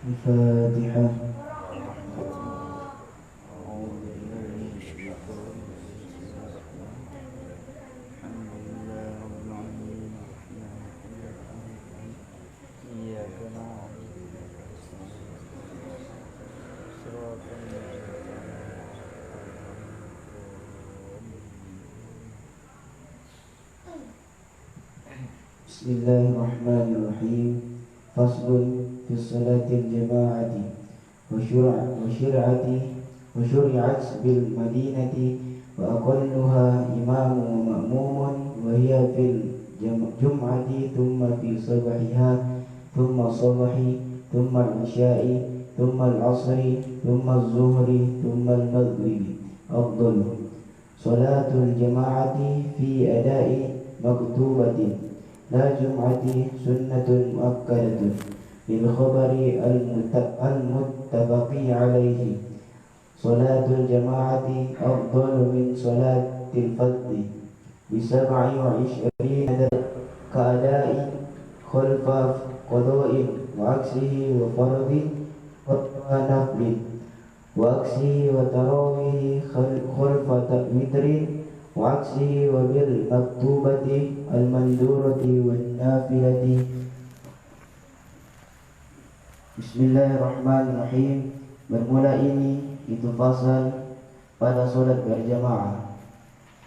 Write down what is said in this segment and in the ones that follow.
الفاتحة. بسم الله الرحمن الرحيم. فصل في صلاة الجماعة وشرعت بالمدينة وأقلها إمام ومأموم، وهي في الجمعة ثم في صباحها ثم الصبح ثم العشاء ثم العصر ثم الظهر ثم المغرب أفضل. صلاة الجماعة في أداء مكتوبة لا جمعة سنة مؤكدة بالخبر المتفق عليه. صلاة الجماعة أفضل من صلاة الفرد ب27 كأداء خلف قضاء وعكسه وفرض ونفل وعكسه وتراويح خلف وتر وعكسه وبالمكتوبة المندورة والنافلة. Bismillahirrahmanirrahim. Bermula ini itu fasal pada solat berjamaah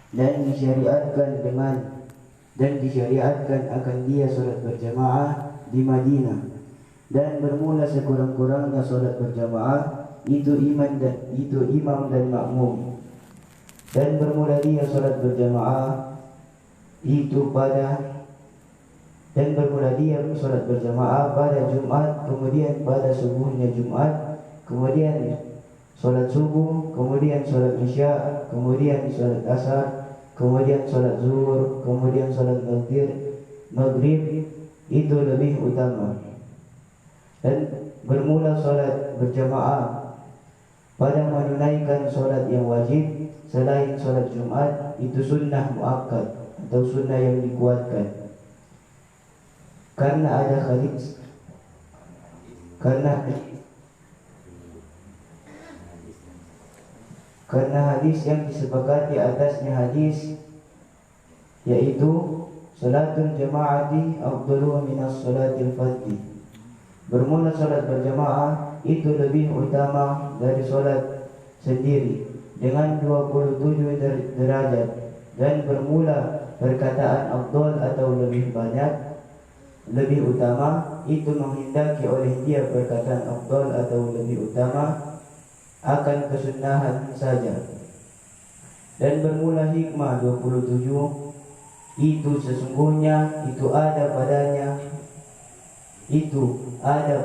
dan disyariatkan akan dia solat berjamaah di Madinah, dan bermula sekurang-kurangnya solat berjamaah itu imam dan makmum, dan bermula dia solat berjamaah pada Jumat, kemudian pada subuhnya Jumat, kemudian solat subuh, kemudian solat isya, kemudian solat asar, kemudian solat zuhur, kemudian solat maghrib, itu lebih utama. Dan bermula solat berjamaah pada menunaikan solat yang wajib selain solat Jumat itu sunnah muakkad atau sunnah yang dikuatkan, karena hadis yang disepakati atasnya hadis, yaitu salatul jamaati afdalu minas salatil fardhi. Bermula salat berjamaah itu lebih utama dari salat sendiri dengan 27 derajat, dan bermula perkataan afdal atau lebih banyak, lebih utama itu menghendaki oleh dia perkataan afdal atau lebih utama akan kesunahan saja. Dan bermula hikmah 27 itu sesungguhnya ada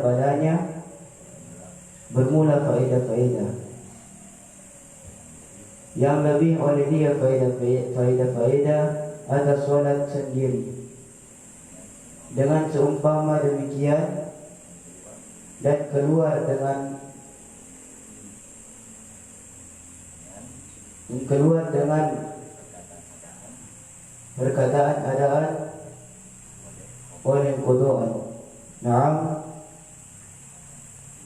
padanya bermula faedah-faedah yang lebih oleh dia faedah-faedah atas solat sendiri. Dengan seumpama demikian dan keluar dengan perkataan adaan oleh qada'an. Naam,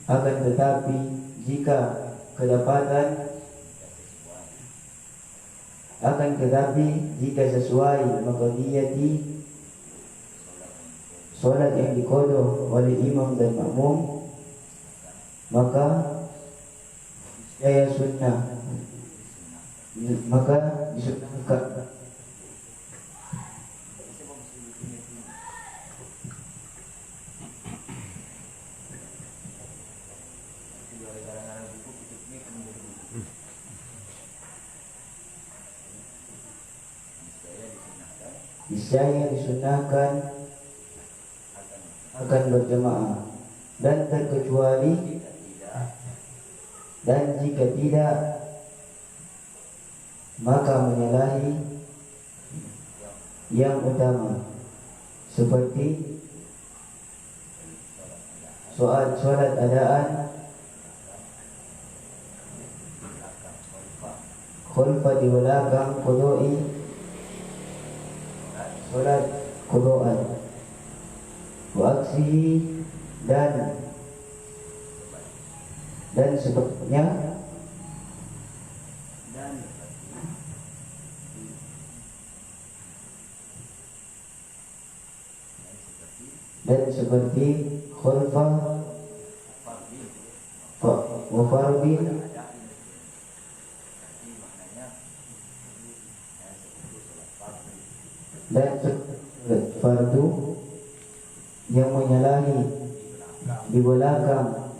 akan tetapi jika sesuai maqdiyati solat yang diqadha oleh imam dan makmum, maka disunahkan niscaya disunahkan akan berjamaah, dan terkecuali dan jika tidak maka menyalahi yang utama, seperti solat adaan khulfa di belakang qudoi, solat qudoan wa aksihi dan sebabnya dan seperti khulfa wa fardin dan fardu yang menyalahi di belakang,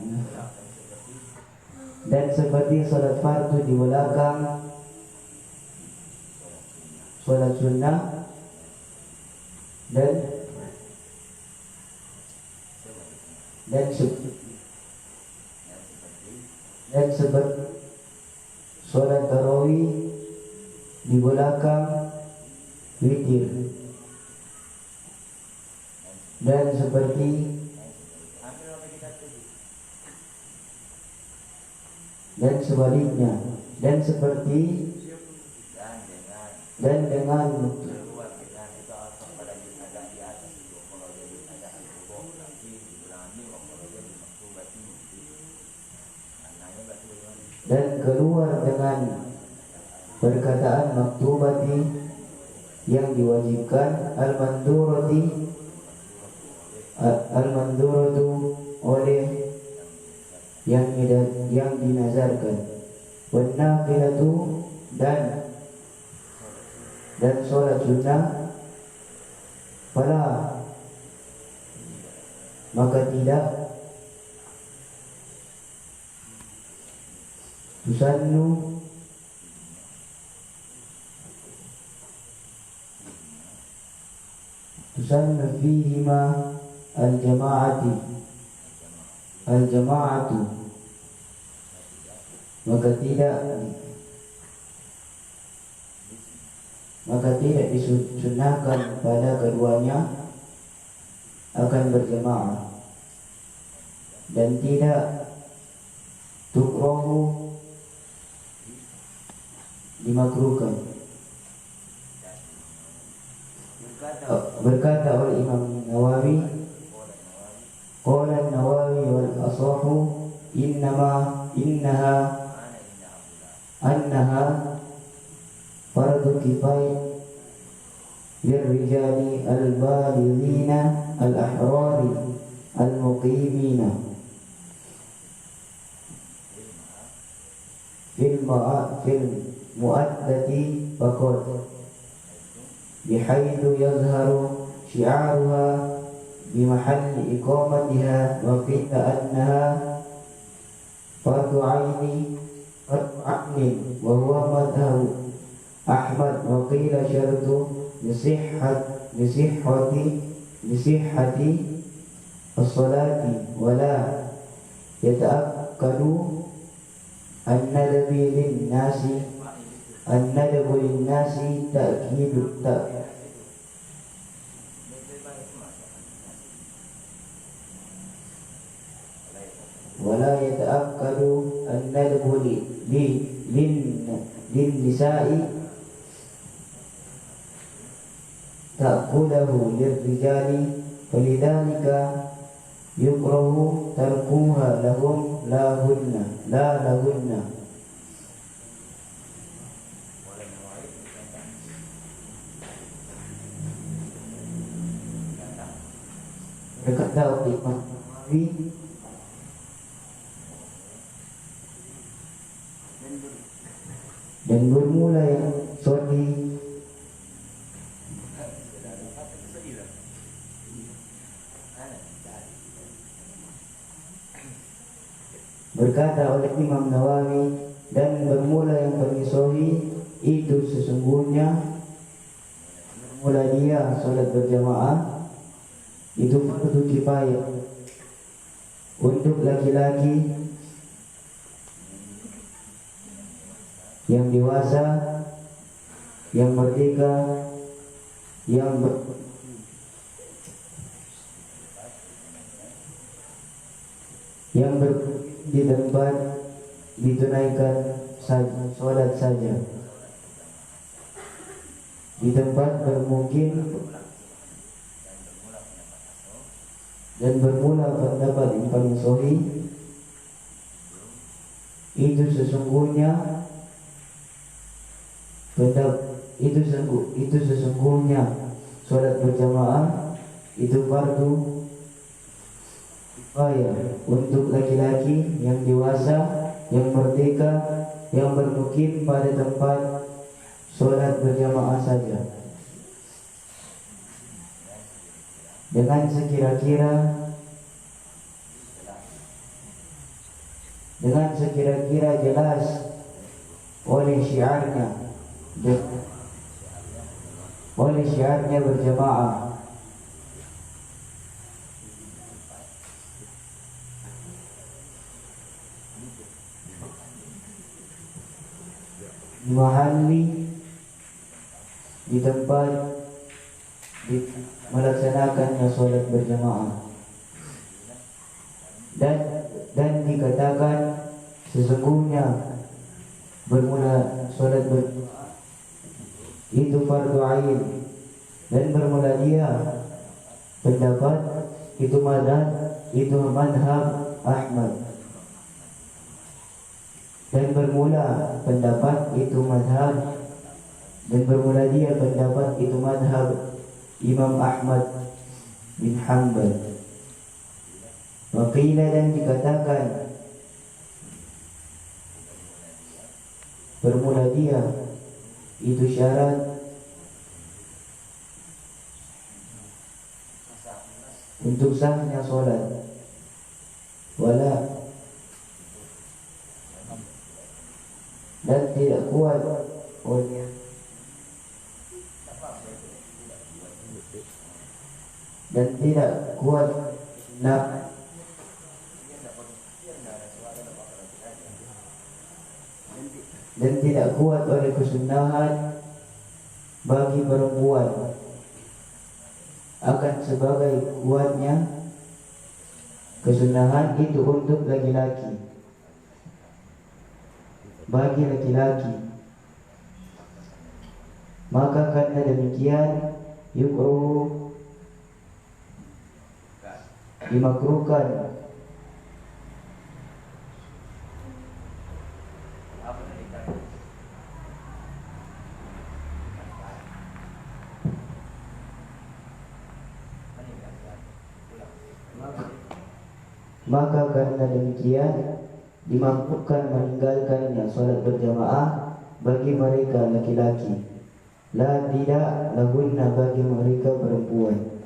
dan seperti salat fardu di belakang salat sunnah, dan seperti salat tarawih di belakang witir, dan seperti dan sebaliknya, dan seperti dan dengan dan keluar dengan perkataan maktubati yang diwajibkan, al-manduratu oleh yang dinazarkan, wan nafilatu dan sholat sunnah, fala maka tidak tusannu fihima al-jama'atu, maka tidak disunahkan pada keduanya akan berjamaah, dan tidak tukrahu dimakruhkan. Berkata oleh Imam Nawawi, qala an-Nawawi wal asahu annaha fardu kifayah lirrijali al-balighina al-ahrari al-muqimina fil mu'addati faqad bihaitsu yazharu syi'aruha bimahalli iqamatiha wa qila annaha fardu 'ainin wa huwa madhhabu Ahmad, wa qila syartu lisihhati as-salati wa la yata'akkadu an-nadbu lin-nasi ta'kidu wala yata'akkadu an-nadbu lin-nisa'i ta'kulahu lirrijali falidhalika yukrahu tarkuha lahum la lahunna. Berkata Imam Nawawi, dan bermula yang sodi berkata oleh Imam Nawawi, dan bermula yang paling sahih itu sesungguhnya Mula dia sholat berjamaah itu fardu kifayah untuk laki-laki yang dewasa, yang merdeka, yang di tempat ditunaikan sholat saja, di tempat bermukim dan bermula pendapat yang paling sahih itu sesungguhnya sholat berjamaah itu fardu kifayah untuk laki-laki yang dewasa, yang merdeka, yang bermukim pada tempat sholat berjamaah saja. Dengan sekira-kira jelas oleh syiarnya berjamaah. Mahalli di tempat melaksanakannya sholat berjamaah, dan dikatakan sesungguhnya bermula sholat berjamaah itu fardu ain, dan bermula dia pendapat itu madhab Ahmad, dan bermula pendapat itu madhab Imam Ahmad bin Hanbal. Waqila, dan dikatakan bermula dia itu syarat untuk sahnya sholat, dan tidak kuat oleh kesunahan bagi perempuan, akan sebagai kuatnya kesunahan itu untuk laki-laki, bagi laki-laki. Maka karena demikian yukruh, dimakruhkan meninggalkannya sholat berjamaah bagi mereka laki-laki, tidak lahunna bagi mereka perempuan.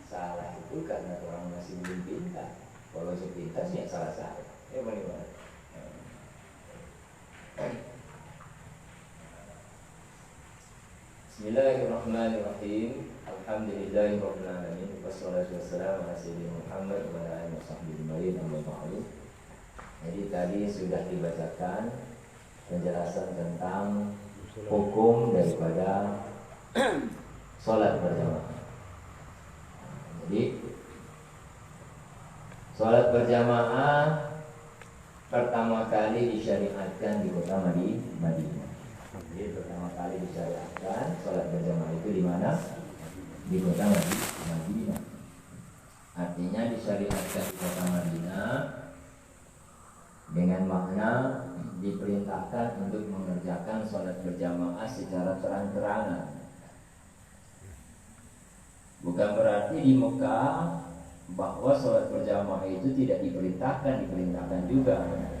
Salah itu karena orang masih belum pintar. Kalau sepintas ya salah saya. Bagaimana? Bismillahirrahmanirrahim. Alhamdulillahirabbil alamin. Wassalatu wassalamu ala sayyidina Muhammad wa ala alihi washabbihi ajmain. Jadi tadi sudah dibacakan penjelasan tentang hukum daripada sholat berjamaah. Jadi sholat berjamaah pertama kali disyariatkan di kota Madinah. Jadi pertama kali disyariatkan sholat berjamaah itu di mana? Di kota Madinah. Artinya disyariatkan di kota Madinah dengan makna diperintahkan untuk mengerjakan sholat berjamaah secara terang-terangan. Bukan berarti di Mekah bahwa sholat berjamaah itu tidak diperintahkan juga.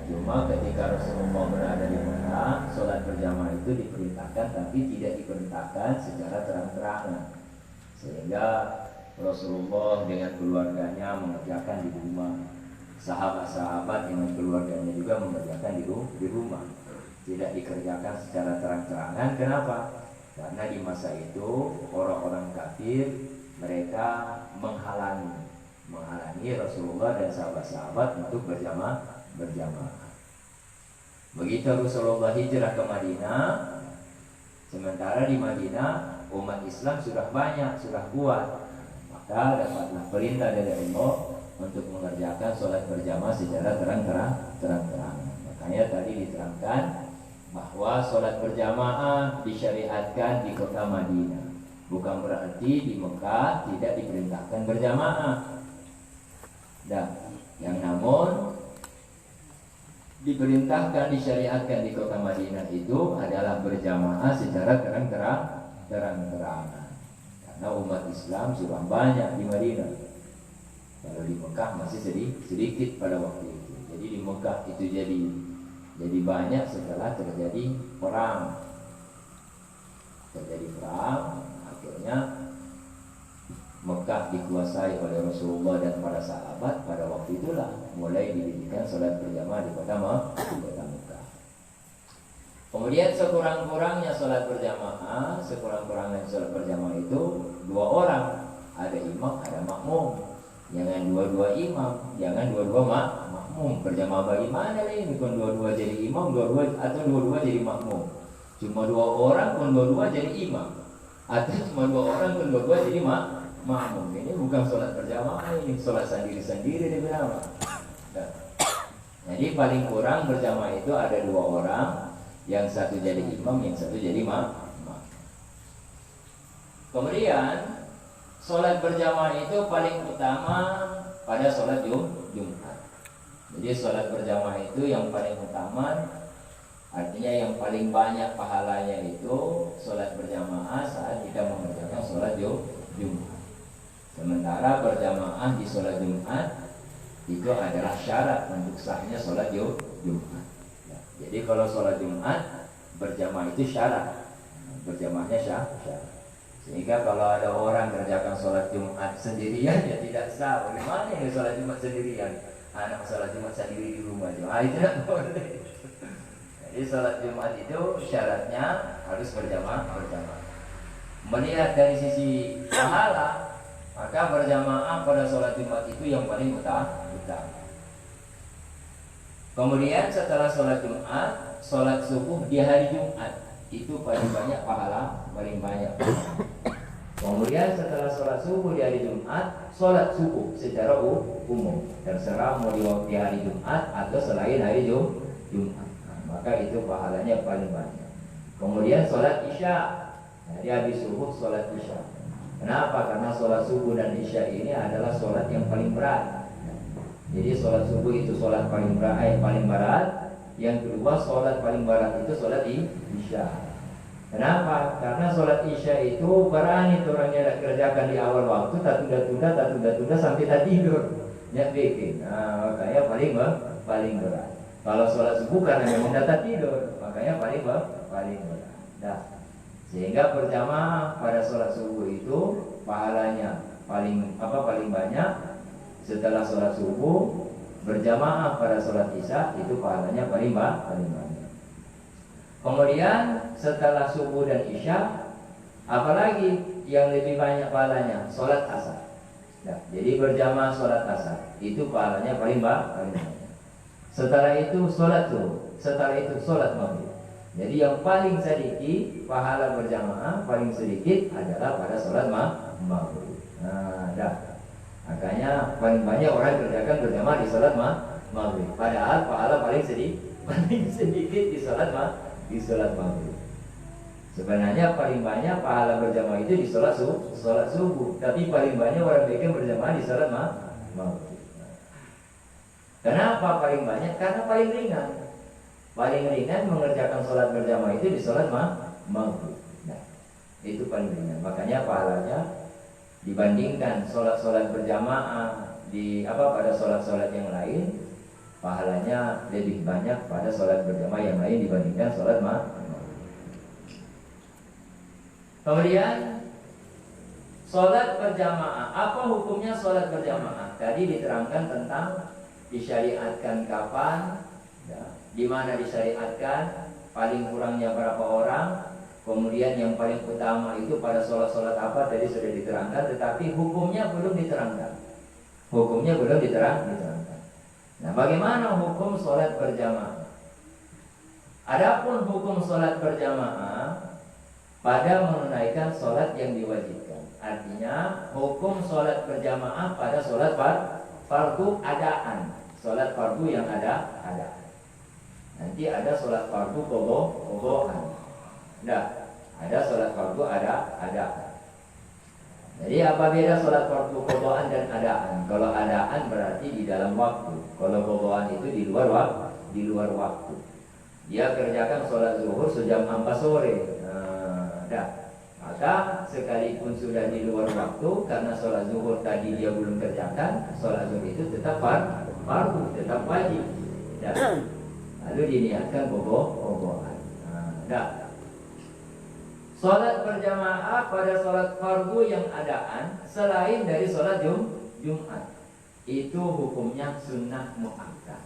Cuma ketika Rasulullah berada di Mekah, sholat berjamaah itu diperintahkan, tapi tidak diperintahkan secara terang-terangan. Sehingga Rasulullah dengan keluarganya mengerjakan di rumah, sahabat-sahabat dengan keluarganya juga mengerjakan di rumah. Tidak dikerjakan secara terang-terangan. Kenapa? Karena di masa itu orang-orang kafir mereka menghalangi Rasulullah dan sahabat-sahabat untuk berjamaah. Begitu Rasulullah hijrah ke Madinah, sementara di Madinah umat Islam sudah banyak, sudah kuat, maka dapatlah perintah dari Allah untuk mengerjakan sholat berjamaah secara terang-terangan. Makanya tadi diterangkan bahwa sholat berjamaah disyariatkan di kota Madinah. Bukan berarti di Mekah tidak diperintahkan berjamaah. Yang namun diperintahkan, disyariatkan di kota Madinah itu adalah berjamaah secara terang-terangan. Karena umat Islam sudah banyak di Madinah. Kalau di Mekah masih sedikit pada waktu itu. Jadi di Mekah itu jadi banyak setelah terjadi perang. Akhirnya Mekah dikuasai oleh Rasulullah dan para sahabat. Pada waktu itulah mulai didirikan sholat berjamaah di kota Mekah. Kemudian sekurang-kurangnya sholat berjamaah itu 2 orang, ada imam, ada makmum. Jangan dua-dua imam, jangan dua-dua makmum. Berjamaah bagaimana nih? Bukan dua-dua jadi imam, atau dua-dua jadi makmum. Cuma 2 orang pun dua-dua jadi imam, atau cuma 2 orang pun dua-dua jadi makmum. Ini bukan sholat berjamaah, ini sholat sendiri-sendiri dibilang. Jadi paling kurang berjamaah itu ada 2 orang, yang satu jadi imam, yang satu jadi makmum. Kemudian sholat berjamaah itu paling utama pada sholat Jumat. Jadi sholat berjamaah itu yang paling utama, artinya yang paling banyak pahalanya itu sholat berjamaah saat kita mengerjakan sholat Jumat. Sementara berjamaah di sholat Jumat itu adalah syarat untuk sahnya sholat Jumat. Jadi kalau sholat Jumat berjamaah itu syarat, berjamaahnya syarat. Sehingga kalau ada orang kerjakan sholat Jumat sendirian, ya tidak sah. Bagaimana ini sholat Jumat sendirian? Anak sholat Jumat sendiri di rumah, itu tidak boleh. Jadi sholat Jumat itu syaratnya harus berjamaah. Melihat dari sisi pahala, maka berjamaah pada sholat Jumat itu yang paling utama. Kemudian setelah sholat Jumat, sholat subuh di hari Jumat itu paling banyak pahala, paling banyak. Kemudian setelah sholat subuh di hari Jumat, sholat subuh secara umum, terserah mau di hari Jumat atau selain hari Jumat. Maka itu pahalanya paling banyak. Kemudian sholat isya, jadi habis subuh sholat isya. Kenapa? Karena sholat subuh dan isya ini adalah sholat yang paling berat. Jadi sholat subuh itu sholat paling berat. Yang kedua sholat paling berat itu sholat isya. Kenapa? Karena sholat isya itu berani orangnya kerjakan di awal waktu, tak tunda sampai tak tidur. Bikin. Makanya paling berat. Kalau sholat subuh karena memang tak tidur, makanya paling berat. Sehingga berjamaah pada sholat subuh itu pahalanya paling banyak. Setelah sholat subuh berjamaah pada sholat isya itu pahalanya paling banyak. Kemudian setelah subuh dan isya, apalagi yang lebih banyak pahalanya? Sholat asar. Jadi berjamaah sholat asar itu pahalanya paling banyak. Setelah itu sholat zuhur, setelah itu sholat maghrib. Jadi yang paling sedikit pahala berjamaah paling sedikit adalah pada sholat maghrib. Makanya paling banyak orang kerjakan berjamaah di sholat maghrib. Padahal pahala paling sedikit di sholat maghrib. Sebenarnya paling banyak pahala berjamaah itu di sholat subuh. Tapi paling banyak orang bikin berjamaah di sholat maghrib. Kenapa paling banyak? Karena paling ringan. Paling ringan mengerjakan sholat berjamaah itu di sholat maghrib. Itu paling ringan. Makanya pahalanya dibandingkan sholat-sholat berjamaah pada sholat-sholat yang lain, pahalanya lebih banyak pada sholat berjamaah yang lain dibandingkan sholat Kemudian sholat berjamaah, apa hukumnya sholat berjamaah? Tadi diterangkan tentang disyariatkan kapan, ya, di mana disyariatkan, paling kurangnya berapa orang. Kemudian yang paling utama itu pada sholat-sholat apa tadi sudah diterangkan, tetapi hukumnya belum diterangkan. Hukumnya belum diterangkan. Nah, bagaimana hukum sholat berjamaah? Adapun hukum sholat berjamaah pada menunaikan sholat yang diwajibkan. Artinya hukum sholat berjamaah pada sholat fardu adaan, sholat fardu yang ada. Nanti ada sholat fardu qadhaan. Nah, ada sholat fardu ada. Jadi apa beda sholat fardu qadhaan dan adaan? Kalau adaan berarti di dalam waktu. Kalau qadhaan itu di luar waktu. Dia kerjakan sholat zuhur sejam 4 sore. Maka sekalipun sudah di luar waktu, karena sholat zuhur tadi dia belum kerjakan, sholat zuhur itu tetap fardu, tetap wajib. Lalu diniatkan qadhaan. Sholat berjamaah pada sholat fardu yang adaan selain dari sholat Jumat itu hukumnya sunnah muakkad.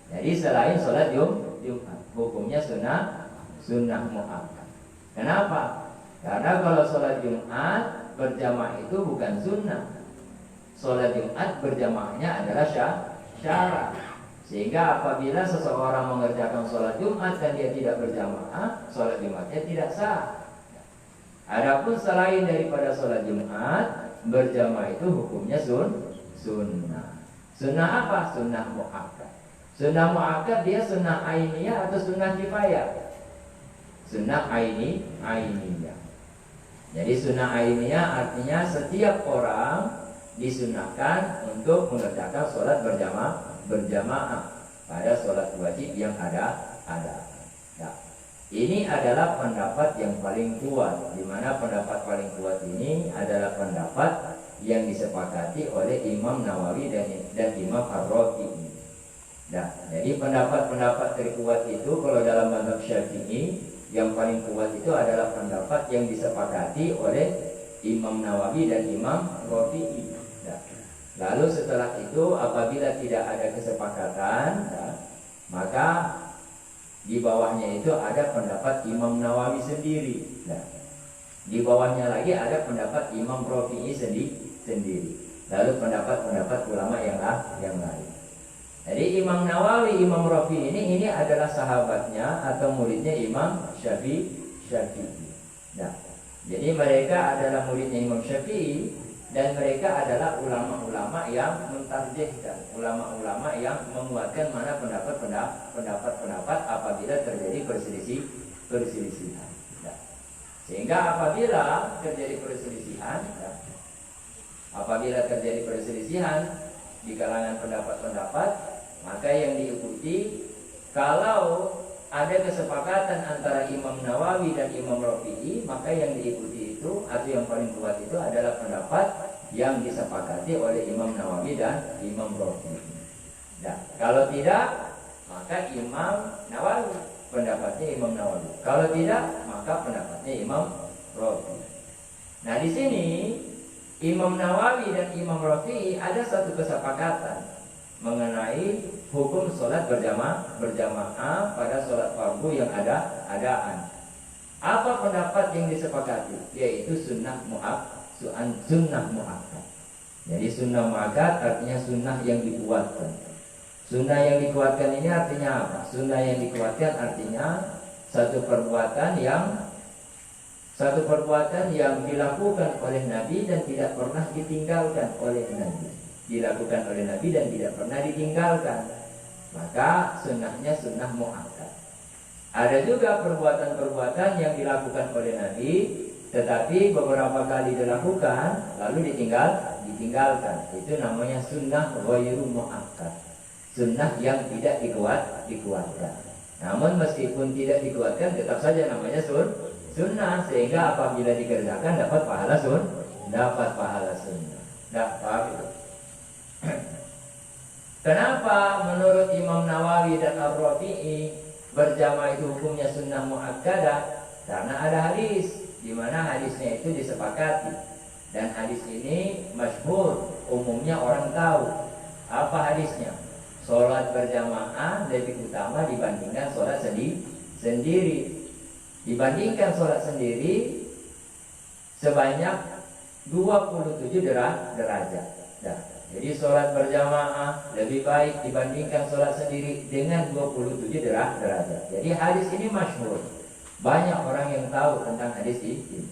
Jadi selain sholat Jumat hukumnya sunnah muakkad. Kenapa? Karena kalau sholat Jumat berjamaah itu bukan sunnah. Sholat Jumat berjamaahnya adalah syarat. Sehingga apabila seseorang mengerjakan sholat Jumat dan dia tidak berjamaah, sholat Jumatnya tidak sah. Adapun selain daripada sholat Jumat, berjamaah itu hukumnya sunnah. Sunnah apa? Sunnah muakkad. Sunnah muakkad dia sunnah ainiyah atau sunnah kifayah? Sunnah ainiyah. Jadi sunnah ainiyah artinya setiap orang disunnahkan untuk mengerjakan sholat berjamaah pada sholat wajib yang ada. Nah, ini adalah pendapat yang paling kuat, di mana pendapat paling kuat ini adalah pendapat yang disepakati oleh Imam Nawawi dan Imam Ar-Rafi'i. Nah, jadi pendapat-pendapat terkuat itu kalau dalam mazhab Syafi'i yang paling kuat itu adalah pendapat yang disepakati oleh Imam Nawawi dan Imam Rafi'i. Lalu setelah itu apabila tidak ada kesepakatan, maka di bawahnya itu ada pendapat Imam Nawawi sendiri. Di bawahnya lagi ada pendapat Imam Rafi'i sendiri. Lalu pendapat-pendapat ulama yang lain. Jadi Imam Nawawi, Imam Rafi'i ini adalah sahabatnya atau muridnya Imam Syafi'i. Nah, jadi mereka adalah muridnya Imam Syafi'i. Dan mereka adalah ulama-ulama yang mentarjihkan, ulama-ulama yang menguatkan mana pendapat-pendapat apabila terjadi perselisihan. Sehingga apabila terjadi perselisihan di kalangan pendapat-pendapat, maka yang diikuti kalau ada kesepakatan antara Imam Nawawi dan Imam Rafi'i, maka yang diikuti itu atau yang paling kuat itu adalah pendapat yang disepakati oleh Imam Nawawi dan Imam Rafi'i. Nah, kalau tidak, maka Imam Nawawi, pendapatnya Imam Nawawi. Kalau tidak, maka pendapatnya Imam Rafi'i. Nah, di sini Imam Nawawi dan Imam Rafi'i ada satu kesepakatan mengenai hukum sholat berjamaah pada sholat fardu yang adaan. Apa pendapat yang disepakati? Yaitu sunnah muakkad. Jadi sunnah muakkad artinya sunnah yang dikuatkan. Sunnah yang dikuatkan ini artinya apa? Sunnah yang dikuatkan artinya satu perbuatan yang dilakukan oleh Nabi dan tidak pernah ditinggalkan oleh Nabi. Dilakukan oleh Nabi dan tidak pernah ditinggalkan, maka sunnahnya sunnah muakkad. Ada juga perbuatan-perbuatan yang dilakukan oleh Nabi tetapi beberapa kali dilakukan lalu ditinggalkan. Itu namanya sunnah ghairu muakkad, sunnah yang tidak dikuatkan. Namun meskipun tidak dikuatkan tetap saja namanya sunnah, sehingga apabila dikerjakan dapat pahala dapat pahala sunnah. Dapat itu. Kenapa menurut Imam Nawawi dan Ar-Rafi'i berjamaah itu hukumnya sunnah muakkadah? Karena ada hadis di mana hadisnya itu disepakati, dan hadis ini masyhur, umumnya orang tahu. Apa hadisnya? Sholat berjamaah lebih utama dibandingkan sholat sendiri. Dibandingkan sholat sendiri sebanyak 27 derajat. Nah, jadi sholat berjamaah lebih baik dibandingkan sholat sendiri dengan 27 derajat. Jadi hadis ini masyhur, banyak orang yang tahu tentang hadis ini.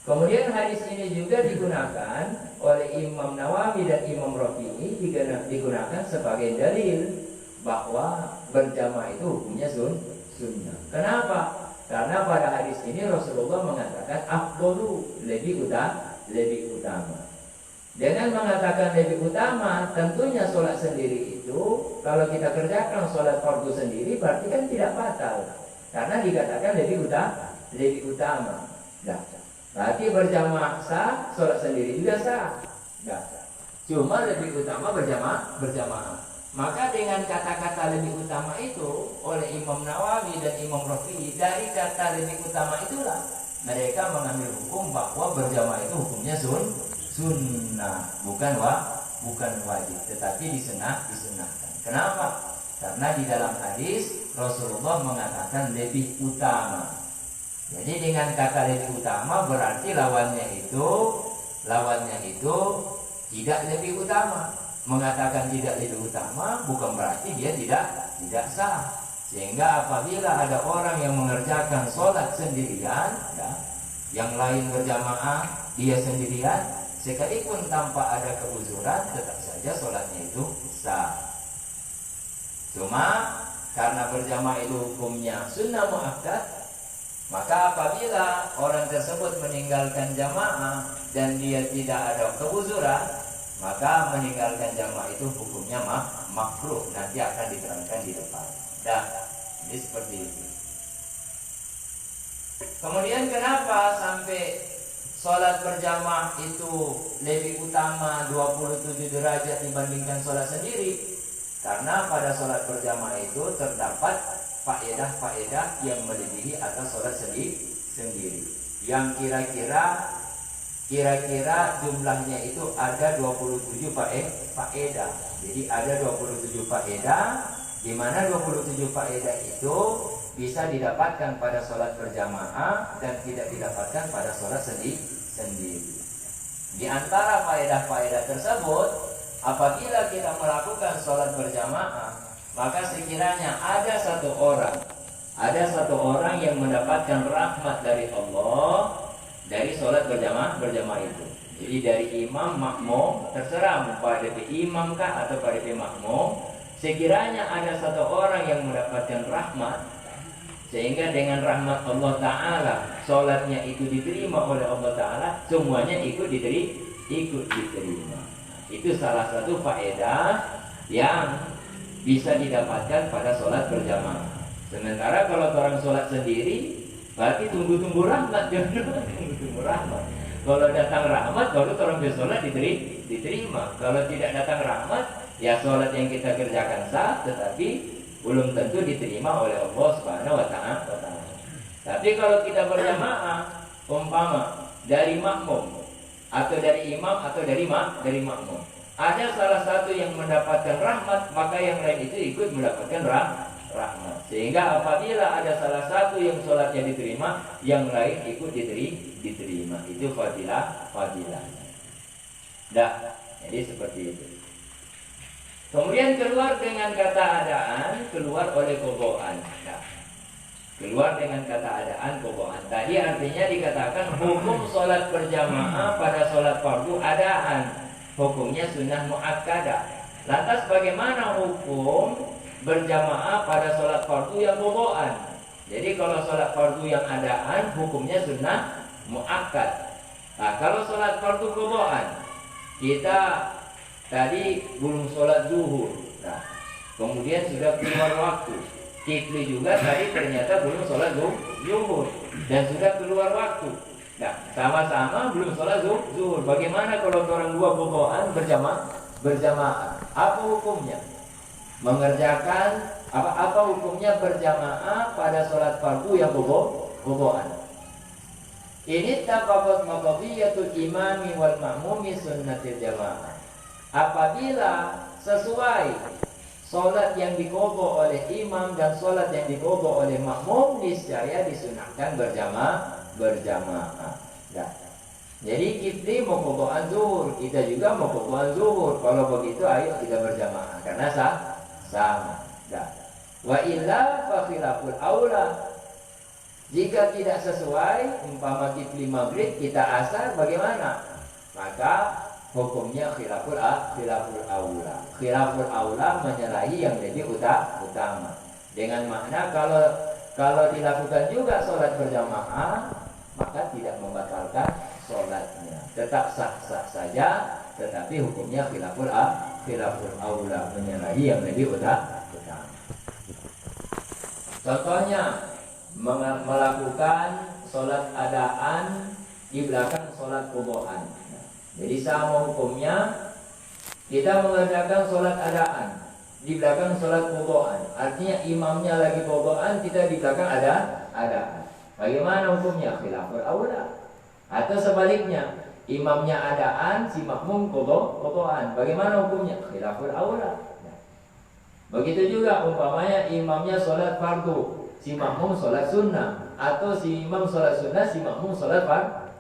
Kemudian hadis ini juga digunakan oleh Imam Nawawi dan Imam Rafi'i, digunakan sebagai dalil bahwa berjamaah itu hukumnya sunnah. Kenapa? Karena pada hadis ini Rasulullah mengatakan afdalu, lebih utama. Dengan mengatakan lebih utama, tentunya sholat sendiri itu, kalau kita kerjakan sholat fardu sendiri, berarti kan tidak batal, karena dikatakan lebih utama. Nah, berarti berjamaah sah, sholat sendiri juga sah. Nah, cuma lebih utama berjamaah. Maka dengan kata-kata lebih utama itu oleh Imam Nawawi dan Imam Rafi'i, dari kata lebih utama itulah mereka mengambil hukum bahwa berjamaah itu hukumnya sunnah, bukan wajib, tetapi disunahkan. Kenapa? Karena di dalam hadis Rasulullah mengatakan lebih utama. Jadi dengan kata lebih utama berarti lawannya itu tidak lebih utama. Mengatakan tidak lebih utama bukan berarti dia tidak sah. Sehingga apabila ada orang yang mengerjakan sholat sendirian, ya, yang lain berjamaah, dia sendirian, sekalipun tanpa ada keuzuran, tetap saja sholatnya itu sah. Cuma karena berjamaah itu hukumnya sunnah muakkad, maka apabila orang tersebut meninggalkan jamaah dan dia tidak ada keuzuran, maka meninggalkan jamaah itu hukumnya makruh. Nanti akan diterangkan di depan. Ini seperti itu. Kemudian kenapa sampai sholat berjamaah itu lebih utama 27 derajat dibandingkan sholat sendiri? Karena pada sholat berjamaah itu terdapat faedah-faedah yang melebihi atas sholat sendiri. Yang kira-kira jumlahnya itu ada 27 faedah. Jadi ada 27 faedah, di mana 27 faedah itu bisa didapatkan pada sholat berjamaah dan tidak didapatkan pada sholat sendiri. Di antara faedah-faedah tersebut, apabila kita melakukan sholat berjamaah, maka sekiranya ada satu orang yang mendapatkan rahmat dari Allah dari sholat berjamaah itu. Jadi dari imam makmum, terserah pada imam kah atau pada makmum, sekiranya ada satu orang yang mendapatkan rahmat, sehingga dengan rahmat Allah Ta'ala sholatnya itu diterima oleh Allah Ta'ala, semuanya ikut diterima. Itu salah satu faedah yang bisa didapatkan pada sholat berjamaah. Sementara kalau orang sholat sendiri, berarti tunggu rahmat. Tunggu rahmat. Kalau datang rahmat, baru orang bersolat diterima. Kalau tidak datang rahmat, ya sholat yang kita kerjakan sah, tetapi belum tentu diterima oleh Allah Subhanahu wa Ta'ala. Tapi kalau kita berjamaah, umpama dari makmum atau dari imam atau dari makmum, ada salah satu yang mendapatkan rahmat, maka yang lain itu ikut mendapatkan rahmat. Sehingga apabila ada salah satu yang sholatnya diterima, yang lain ikut diterima. Itu fadilah. Jadi seperti itu. Kemudian keluar dengan kata adaan, keluar oleh koboan. Keluar dengan kata adaan, koboan. Tadi artinya dikatakan hukum sholat berjamaah pada sholat fardu adaan, hukumnya sunnah muakkadah. Lantas bagaimana hukum berjamaah pada sholat fardu yang koboan? Jadi kalau sholat fardu yang adaan, hukumnya sunnah muakkad. Nah, kalau sholat fardu koboan, kita tadi belum sholat zuhur, nah, kemudian sudah keluar waktu. Kifli juga tadi ternyata belum sholat zuhur dan sudah keluar waktu. Nah, sama-sama belum sholat zuhur. Bagaimana kalau orang dua kokohan berjamaah? Apa hukumnya? Mengerjakan apa hukumnya berjamaah pada sholat fardu yang kokohan? Ini tafaqat maqdiyatul imami wal ma'mumi sunnatil jamaah. Apabila sesuai sholat yang dikokoh oleh imam dan sholat yang dikokoh oleh makmum, niscaya disunahkan berjamaah. Ya. Jadi kita mau kokohan zuhur, kita juga mau kokohan zuhur. Kalau begitu ayo kita berjamaah karena sama. Ya. Wa illa fa khilaful aula. Jika tidak sesuai, umpama kita maghrib kita asar, bagaimana? Maka hukumnya khilaful aula. Khilaful aula menyalahi yang lebih utama. Dengan makna kalau dilakukan juga sholat berjamaah, maka tidak membatalkan sholatnya, tetap sah-sah saja, tetapi hukumnya khilaful aula, menyalahi yang lebih utama. Contohnya melakukan sholat adaan di belakang sholat qodhaan. Jadi sama hukumnya kita mengerjakan sholat adaan di belakang sholat qodhaan. Artinya imamnya lagi qodhaan, kita di belakang adaan. Bagaimana hukumnya? Khilaful aula. Atau sebaliknya, imamnya adaan, si makmum qodhaan. Bagaimana hukumnya? Khilaful aula. Begitu juga umpamanya imamnya sholat fardu, si makmum sholat sunnah, atau si imam sholat sunnah, si makmum sholat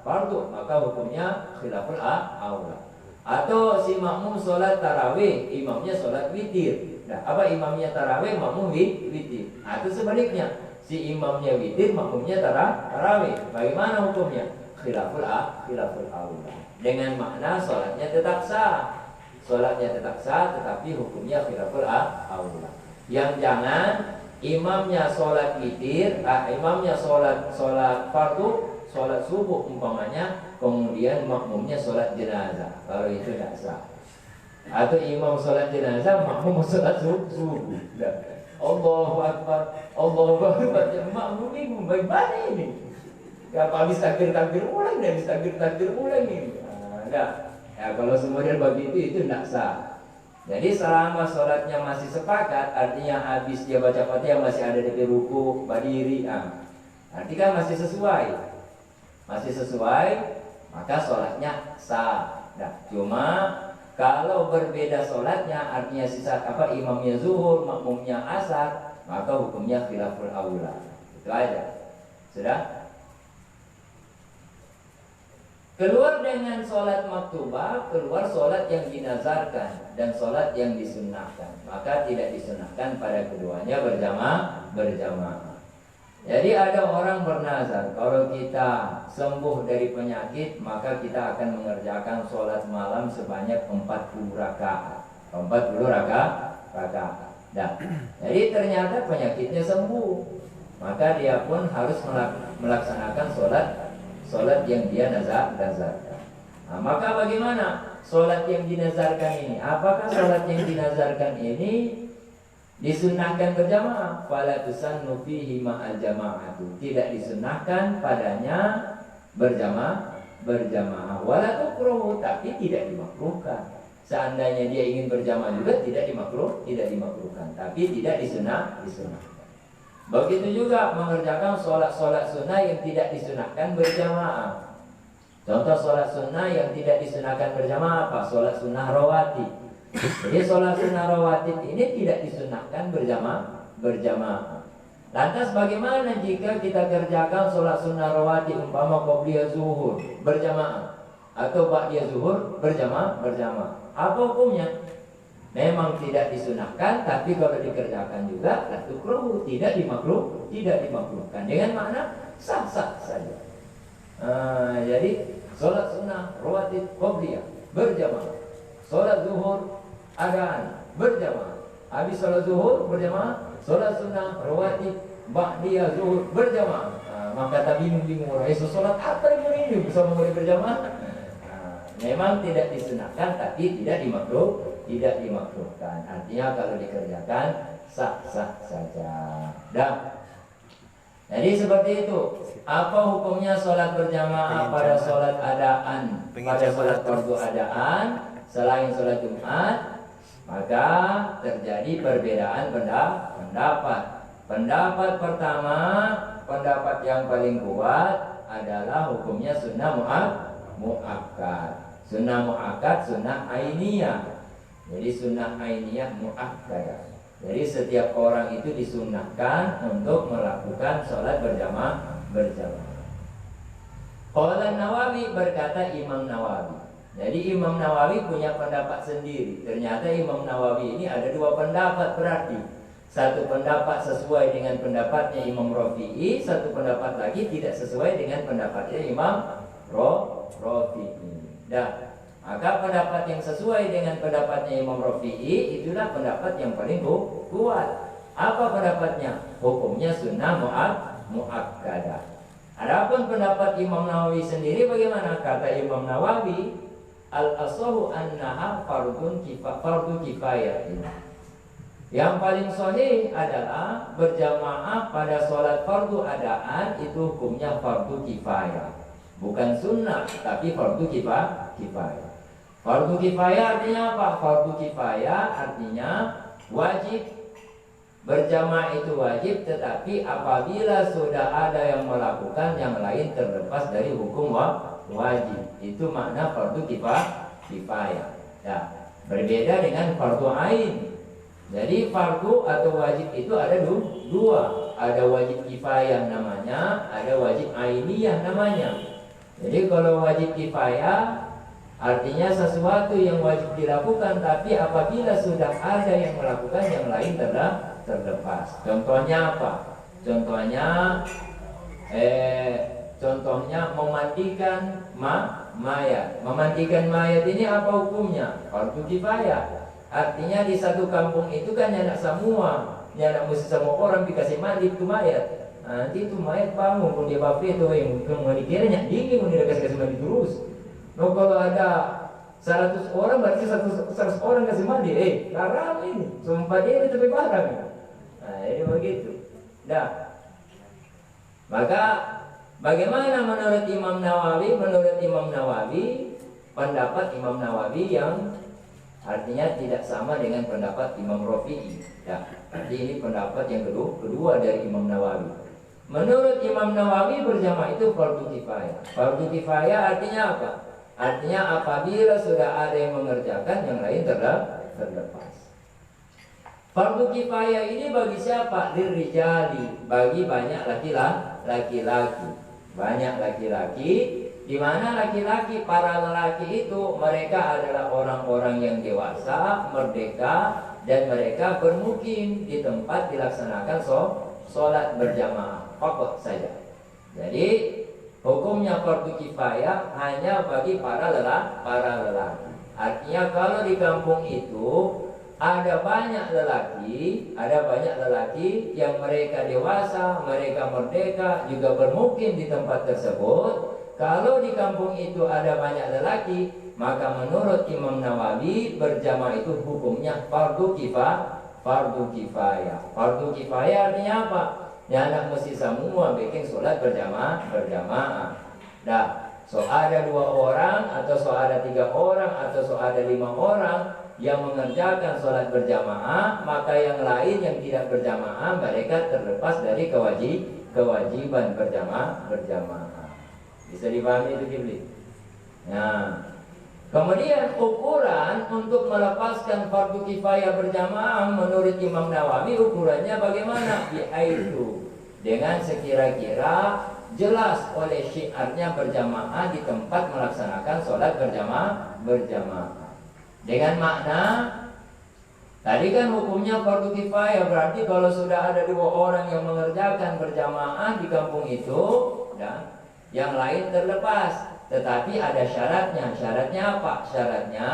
fardu, maka hukumnya khilaful aula. Atau si makmum sholat tarawih, imamnya sholat witir. Nah, apa imamnya tarawih, makmum witir. Atau sebaliknya, si imamnya witir, makmumnya tarawih. Bagaimana hukumnya? Khilaful aula. Dengan makna sholatnya tetap sah. Sholatnya tetap sah, tetapi hukumnya khilaful aula. Yang jangan imamnya sholat witir, imamnya sholat fardu, sholat subuh umpamanya, kemudian makmumnya sholat jenazah. Kalau itu tidak sah. Atau imam sholat jenazah, makmum sholat subuh. Allahu Akbar, Allahu Akbar. Makmum bingung, bagaimana ini? Habis takbir ulang, habis takbir ulang ini. Ya, kalau semuanya begitu itu tidak sah. Jadi selama sholatnya masih sepakat, artinya habis dia baca Fatihah masih ada di ruku, berdiri, arti kan masih sesuai, maka sholatnya sah. Nah, cuma kalau berbeda sholatnya, artinya sisa imamnya zuhur, makmumnya asar, maka hukumnya khilaful aula. Itu aja. Sudah? Keluar dengan sholat maktubah, keluar sholat yang dinazarkan dan sholat yang disunnahkan, maka tidak disunnahkan pada keduanya berjamaah. Jadi ada orang bernazar, kalau kita sembuh dari penyakit, maka kita akan mengerjakan sholat malam sebanyak 40 rakaat. 40 rakaat. Nah, jadi ternyata penyakitnya sembuh, maka dia pun harus melaksanakan sholat yang dia nazarkan. Nah, maka bagaimana sholat yang dinazarkan ini? Apakah sholat yang dinazarkan ini disunnahkan berjamaah? Fala tusannu fihi ma'al jama'atu. Tidak disunnahkan padanya berjamaah. Wala tukruhu, tapi tidak dimakruhkan. Seandainya dia ingin berjamaah juga tidak dimakruhkan, tapi tidak disunnahkan. Begitu juga mengerjakan sholat sunnah yang tidak disunahkan berjamaah. Contoh sholat sunnah yang tidak disunahkan berjamaah apa? Sholat sunnah rawatib. Jadi sholat sunnah rawatib ini tidak disunahkan berjamaah. Lantas bagaimana jika kita kerjakan sholat sunnah rawatib umpama qobliyah zuhur berjamaah atau ba'diyah zuhur berjamaah? Apa hukumnya? Memang tidak disunahkan, tapi kalau dikerjakan juga la tukruh, tidak dimakruhkan. Dengan makna sah-sah saja. Jadi sholat sunnah rawatib qobliyah berjamaah, sholat zuhur adaan berjamaah, habis sholat zuhur berjamaah, sholat sunnah rawatib ba'diyah zuhur berjamaah. Maka tak bingung orang sholat apa ini bisa mulai berjamaah? Memang tidak disunahkan, tapi tidak dimakruhkan. Artinya kalau dikerjakan sah-sah saja. Dan Jadi seperti itu. Apa hukumnya sholat berjamaah pada sholat adaan, pada sholat fardu adaan selain sholat Jumat? Maka terjadi perbedaan pendapat. Pendapat pertama, pendapat yang paling kuat adalah hukumnya sunnah muakkad. Sunnah muakkad, sunnah ainiyah. Jadi sunnah ainiyah muakkadah. Jadi setiap orang itu disunnahkan untuk melakukan sholat berjamaah. Qala Nawawi, berkata Imam Nawawi. Jadi Imam Nawawi punya pendapat sendiri. Ternyata Imam Nawawi ini ada dua pendapat berarti. Satu pendapat sesuai dengan pendapatnya Imam Rafi'i, satu pendapat lagi tidak sesuai dengan pendapatnya Imam Rafi'i. Dan maka pendapat yang sesuai dengan pendapatnya Imam Rafi'i itulah pendapat yang paling kuat. Apa pendapatnya? Hukumnya sunnah muakkadah. Adapun pendapat Imam Nawawi sendiri bagaimana? Kata Imam Nawawi, al-ashahu annaha fardu kifayah. Yang paling sahih adalah berjamaah pada sholat fardu adaan itu hukumnya fardu kifayah. Bukan sunnah, tapi fardu kifayah. Fardu kifayah artinya apa? Fardu kifayah artinya wajib. Berjamaah itu wajib, tetapi apabila sudah ada yang melakukan, yang lain terlepas dari hukum wajib. Itu makna fardu kifayah. Ya, berbeda dengan fardu ain. Jadi fardu atau wajib itu ada dua. Ada wajib kifayah namanya, ada wajib ainiyah namanya. Jadi kalau wajib kifayah artinya sesuatu yang wajib dilakukan, tapi apabila sudah ada yang melakukan, yang lain terlepas. Contohnya apa? Contohnya memandikan mayat. Memandikan mayat ini apa hukumnya? Fardu kifayah. Artinya di satu kampung itu kan nyanak semua, nyanak mesti semua orang dikasih mandi itu mayat. Nanti itu mayat bangun pun dia bape itu yang dikiranya dingin pun dia kasih mandi terus. No, kalau ada 100 orang berarti 100 orang kasih mandi. Haram ini. Sumpah dia ini tapi barang. Nah, ini begitu. Dah. Maka bagaimana menurut Imam Nawawi? Menurut Imam Nawawi, pendapat Imam Nawawi yang artinya tidak sama dengan pendapat Imam Rafi'i. Ya, jadi ini pendapat yang kedua dari Imam Nawawi. Menurut Imam Nawawi berjamaah itu fardu kifayah. Fardu kifayah artinya apa? Artinya apabila sudah ada yang mengerjakan, yang lain terlepas. Fardu kifayah ini bagi siapa? Lirijali, bagi banyak laki-laki. Banyak laki-laki, di mana laki-laki, para lelaki itu mereka adalah orang-orang yang dewasa, merdeka, dan mereka bermukim di tempat dilaksanakan sholat berjamaah. Pokok saja. Jadi hukumnya fardu kifayah hanya bagi para lelaki. Artinya kalau di kampung itu ada banyak lelaki yang mereka dewasa, mereka merdeka, juga bermukim di tempat tersebut. Kalau di kampung itu ada banyak lelaki, maka menurut Imam Nawawi berjamaah itu hukumnya fardu kifayah. Fardu kifayah artinya apa? Ya, anak mesti semua bikin sholat berjamaah. Nah, so ada 2 orang, atau so ada 3 orang, atau so ada 5 orang yang mengerjakan sholat berjamaah, maka yang lain yang tidak berjamaah mereka terlepas dari kewajiban berjamaah. Bisa dipahami itu Kibli? Nah, kemudian ukuran untuk melepaskan fardu kifayah berjamaah menurut Imam Nawawi ukurannya bagaimana? Yaitu dengan sekira-kira jelas oleh syiarnya berjamaah di tempat melaksanakan sholat berjamaah. Dengan makna tadi kan hukumnya fardu kifayah, berarti kalau sudah ada 2 orang yang mengerjakan berjamaah di kampung itu, dan yang lain terlepas. Tetapi ada syaratnya. Syaratnya apa? Syaratnya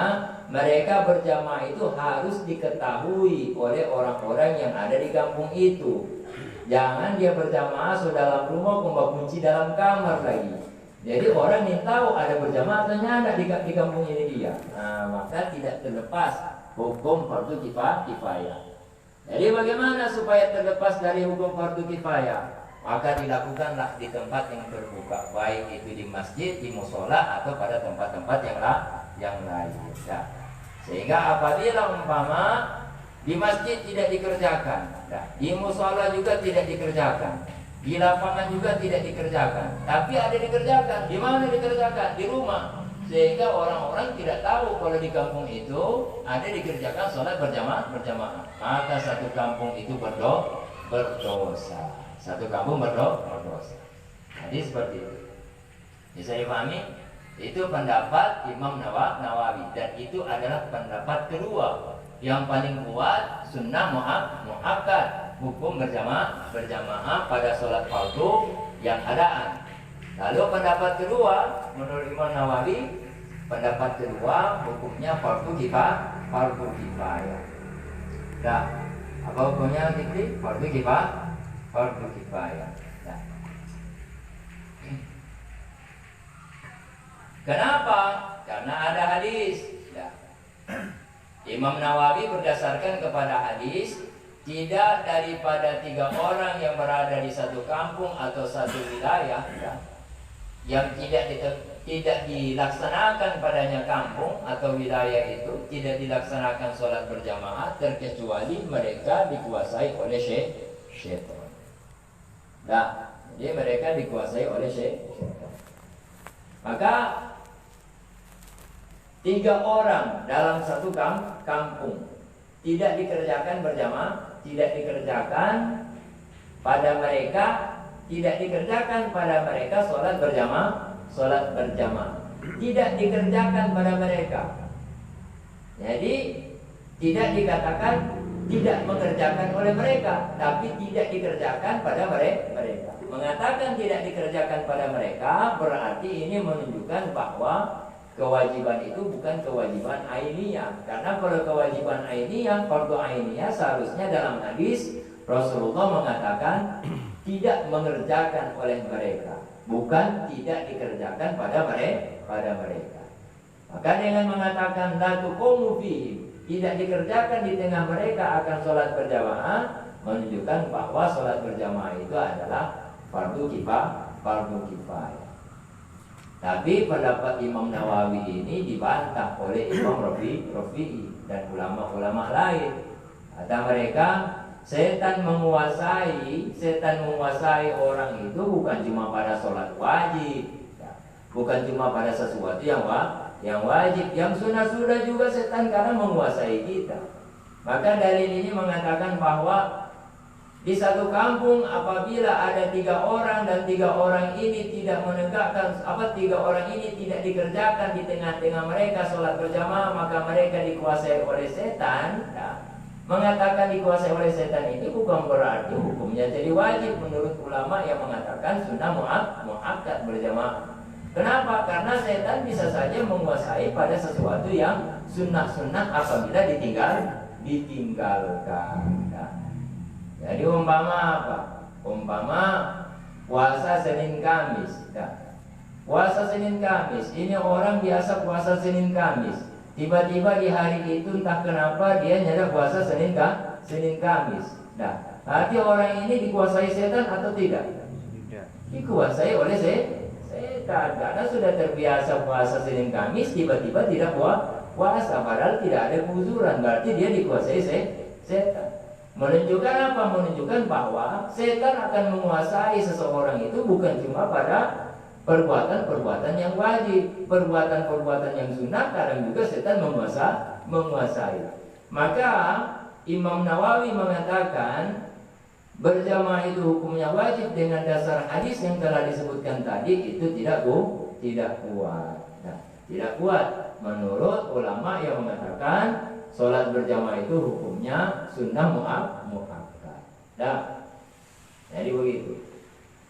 mereka berjamaah itu harus diketahui oleh orang-orang yang ada di kampung itu. Jangan dia berjamaah sudah dalam rumah, kumbang kunci dalam kamar lagi. Jadi orang yang tahu ada berjamaah ternyata di kampung ini dia. Nah, maka tidak terlepas hukum fardu kifayah. Jadi bagaimana supaya terlepas dari hukum fardu kifayah? maka dilakukanlah di tempat yang terbuka, baik itu di masjid, di musola, atau pada tempat-tempat yang lain. Ya. Sehingga apabila umpama di masjid tidak dikerjakan, di musola juga tidak dikerjakan, di lapangan juga tidak dikerjakan, tapi ada dikerjakan. Di mana dikerjakan? Di rumah. Sehingga orang-orang tidak tahu kalau di kampung itu ada dikerjakan sholat berjamaah. Maka satu kampung itu berdosa. Satu kampung berdosa. Jadi seperti itu. Bisa dipahami? Itu pendapat Imam Nawawi, dan itu adalah pendapat kedua yang paling kuat, sunnah muakkad, hukum berjamaah pada sholat fardu yang adaan. Lalu pendapat kedua menurut Imam Nawawi, pendapat kedua hukumnya fardu kifayah. Nah, apa hukumnya gitu? Fardu kifayah. Nah. Kenapa? Karena ada hadis. Ya. Imam Nawawi berdasarkan kepada hadis, tidak daripada 3 orang yang berada di satu kampung atau satu wilayah, ya, yang tidak dilaksanakan padanya kampung atau wilayah itu, tidak dilaksanakan sholat berjamaah, terkecuali mereka dikuasai oleh syaitan. Nah, jadi mereka dikuasai oleh syaitan. Maka 3 orang dalam satu kampung tidak dikerjakan berjamaah, tidak dikerjakan pada mereka, tidak dikerjakan pada mereka sholat berjamaah, tidak dikerjakan pada mereka. Jadi tidak dikatakan tidak mengerjakan oleh mereka, tapi tidak dikerjakan pada mereka. Mengatakan tidak dikerjakan pada mereka berarti ini menunjukkan bahwa kewajiban itu bukan kewajiban ainiyah. Karena kalau kewajiban ainiyah, fardu ainiyah, seharusnya dalam hadis Rasulullah mengatakan tidak mengerjakan oleh mereka, bukan tidak dikerjakan pada mereka. Maka dengan mengatakan la tuqumu fihim, tidak dikerjakan di tengah mereka akan sholat berjamaah, menunjukkan bahwa sholat berjamaah itu adalah fardu kifayah. Tapi pendapat Imam Nawawi ini dibantah oleh Imam Rafi'i dan ulama-ulama lain. Kata mereka, setan menguasai orang itu bukan cuma pada sholat wajib, bukan cuma pada sesuatu yang wajib, yang sunnah-sunnah juga setan karena menguasai kita. Maka dalil ini mengatakan bahwa di satu kampung apabila ada 3 orang dan 3 orang ini tidak menegakkan 3 orang ini tidak dikerjakan di tengah-tengah mereka sholat berjamaah, maka mereka dikuasai oleh setan. Mengatakan dikuasai oleh setan ini bukan berarti hukumnya jadi wajib menurut ulama yang mengatakan sunnah muakkad berjamaah. Kenapa? Karena setan bisa saja menguasai pada sesuatu yang sunnah-sunnah apabila ditinggalkan. Jadi umpama apa? Umpama puasa Senin Kamis. Puasa Senin Kamis, ini orang biasa puasa Senin Kamis. Tiba-tiba di hari itu entah kenapa dia nyadar puasa Senin Kamis. Nah, berarti orang ini dikuasai setan atau tidak? Dikuasai oleh setan. Karena sudah terbiasa puasa Senin Kamis, tiba-tiba tidak puasa, padahal tidak ada keuzuran, berarti dia dikuasai setan. Menunjukkan apa? Menunjukkan bahwa setan akan menguasai seseorang itu bukan cuma pada perbuatan-perbuatan yang wajib, perbuatan-perbuatan yang sunnah kadang juga setan menguasai. Maka Imam Nawawi mengatakan berjamaah itu hukumnya wajib dengan dasar hadis yang telah disebutkan tadi, itu tidak kuat. Nah, tidak kuat menurut ulama yang mengatakan sholat berjamaah itu hukumnya sunnah muakkad. Nah, jadi begitu.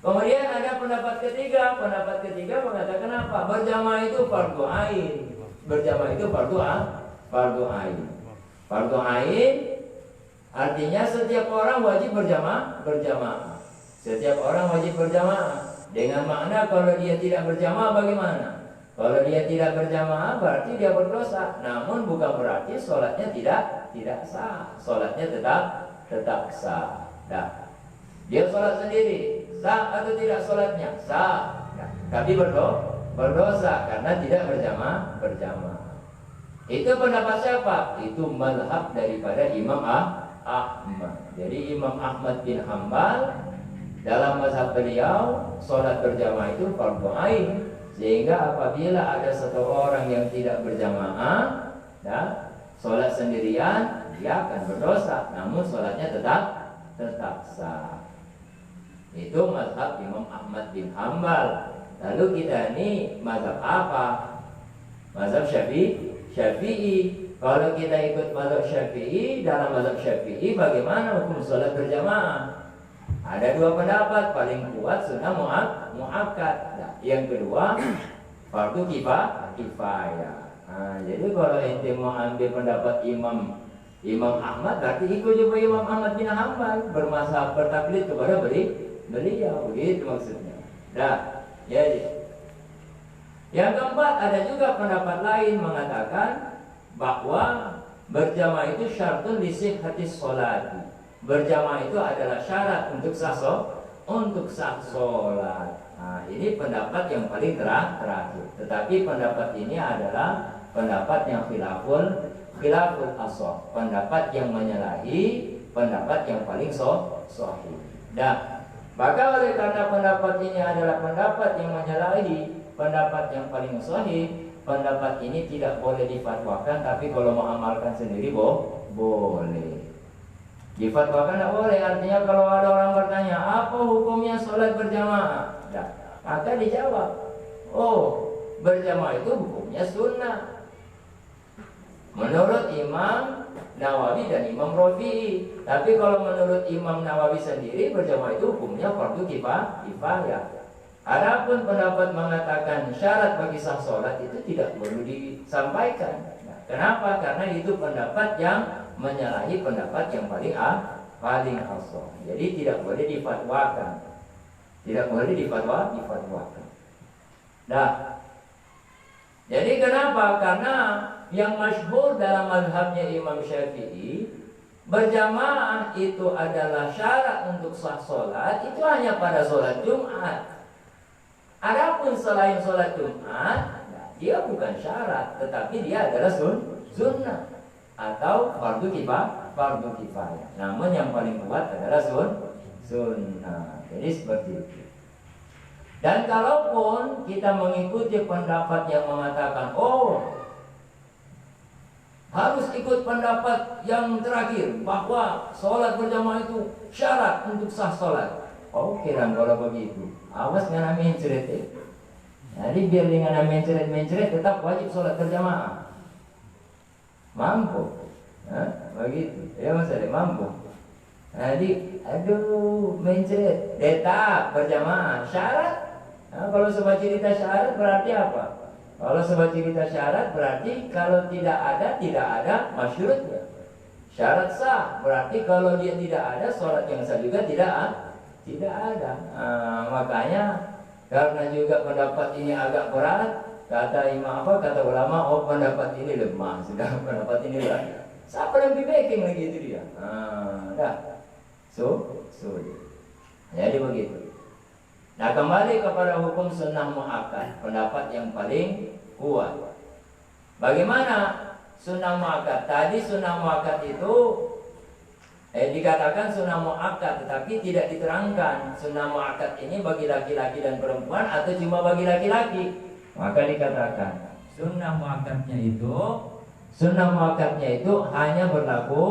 Kemudian ada pendapat ketiga. Pendapat ketiga mengatakan apa? Berjamaah itu fardu ain. Berjamaah itu fardu ain. Fardu ain artinya setiap orang wajib berjamaah. Setiap orang wajib berjamaah. Dengan makna kalau dia tidak berjamaah bagaimana? Kalau dia tidak berjamaah berarti dia berdosa. Namun bukan berarti sholatnya tidak sah. Sholatnya tetap sah. Nah, dia sholat sendiri. sah atau tidak sholatnya? Sah. Nah, tapi berdosa karena tidak berjamaah. Itu pendapat siapa? Itu mazhab daripada Imam Ahmad. Jadi Imam Ahmad bin Hambal dalam mazhab beliau sholat berjamaah itu fardu ain, sehingga apabila ada satu orang yang tidak berjamaah, ya, sholat sendirian, dia akan berdosa, namun sholatnya tetap sah. Itu mazhab Imam Ahmad bin Hambal. Lalu kita ini mazhab apa? Mazhab Syafi'i. Kalau kita ikut mazhab Syafi'i, dalam mazhab Syafi'i bagaimana hukum sholat berjamaah? Ada dua pendapat, paling kuat sunnah muakkad. Nah, yang kedua fardu kifayah. Nah, jadi kalau ente mau ambil pendapat Imam Ahmad, berarti ikut juga Imam Ahmad bin Hambal, bermazhab bertaklid kepada beliau, begitu maksudnya. Nah, jadi yang keempat, ada juga pendapat lain mengatakan bahwa berjamaah itu syartun li sihhatis sholati. Berjamaah itu adalah syarat untuk sah sholat. Nah, ini pendapat yang paling terakhir. Tetapi pendapat ini adalah pendapat yang khilaful ashah, pendapat yang menyalahi pendapat yang paling sahih. Nah, maka oleh karena pendapat ini adalah pendapat yang menyalahi pendapat yang paling sahih, pendapat ini tidak boleh difatwakan. Tapi kalau mau amalkan sendiri boleh. Difatwakan tidak boleh. Artinya kalau ada orang bertanya, apa hukumnya sholat berjamaah? Nah, maka dijawab, oh, berjamaah itu hukumnya sunnah menurut Imam Nawawi dan Imam Rafi'i. Tapi kalau menurut Imam Nawawi sendiri, berjamaah itu hukumnya fardu kifayah. Adapun pendapat mengatakan syarat bagi sah sholat itu tidak perlu disampaikan. Nah, kenapa? Karena itu pendapat yang menyalahi pendapat yang paling asal. Jadi tidak boleh difatwakan. Tidak boleh difatwakan. Nah, jadi kenapa? Karena yang masyhur dalam mazhabnya Imam Syafi'i, berjamaah itu adalah syarat untuk sah sholat, itu hanya pada sholat Jumat. Adapun selain sholat Jumat, dia bukan syarat, tetapi dia adalah sunnah atau fardu kifayah. Namun yang paling kuat adalah sunnah. Jadi seperti itu. Dan kalaupun kita mengikuti pendapat yang mengatakan, oh, harus ikut pendapat yang terakhir bahwa sholat berjamaah itu syarat untuk sah sholat. Oke, dan kalau begitu, awas dengan mencret. Jadi biar dengan mencret tetap wajib sholat berjamaah. Mampu, begitu. Ya Mas Ade, mampu. Jadi, aduh, mencret, tetap berjamaah syarat. Nah, kalau sebuah cerita syarat berarti apa? Kalau sebuah cerita syarat berarti kalau tidak ada masyhurnya. Syarat sah berarti kalau dia tidak ada, sholat yang sah juga tidak ada. Makanya karena juga pendapat ini agak berat, kata ulama, oh pendapat ini lemah, sedang pendapat ini berat. Siapa yang lebih backing lagi itu dia? Jadi begitu. Nah, kembali kepada hukum sunnah muakkad, pendapat yang paling kuat. Bagaimana sunnah muakkad? Tadi sunnah muakkad itu dikatakan sunnah muakkad, tetapi tidak diterangkan sunnah muakkad ini bagi laki-laki dan perempuan atau cuma bagi laki-laki. Maka dikatakan sunnah muakkadnya itu hanya berlaku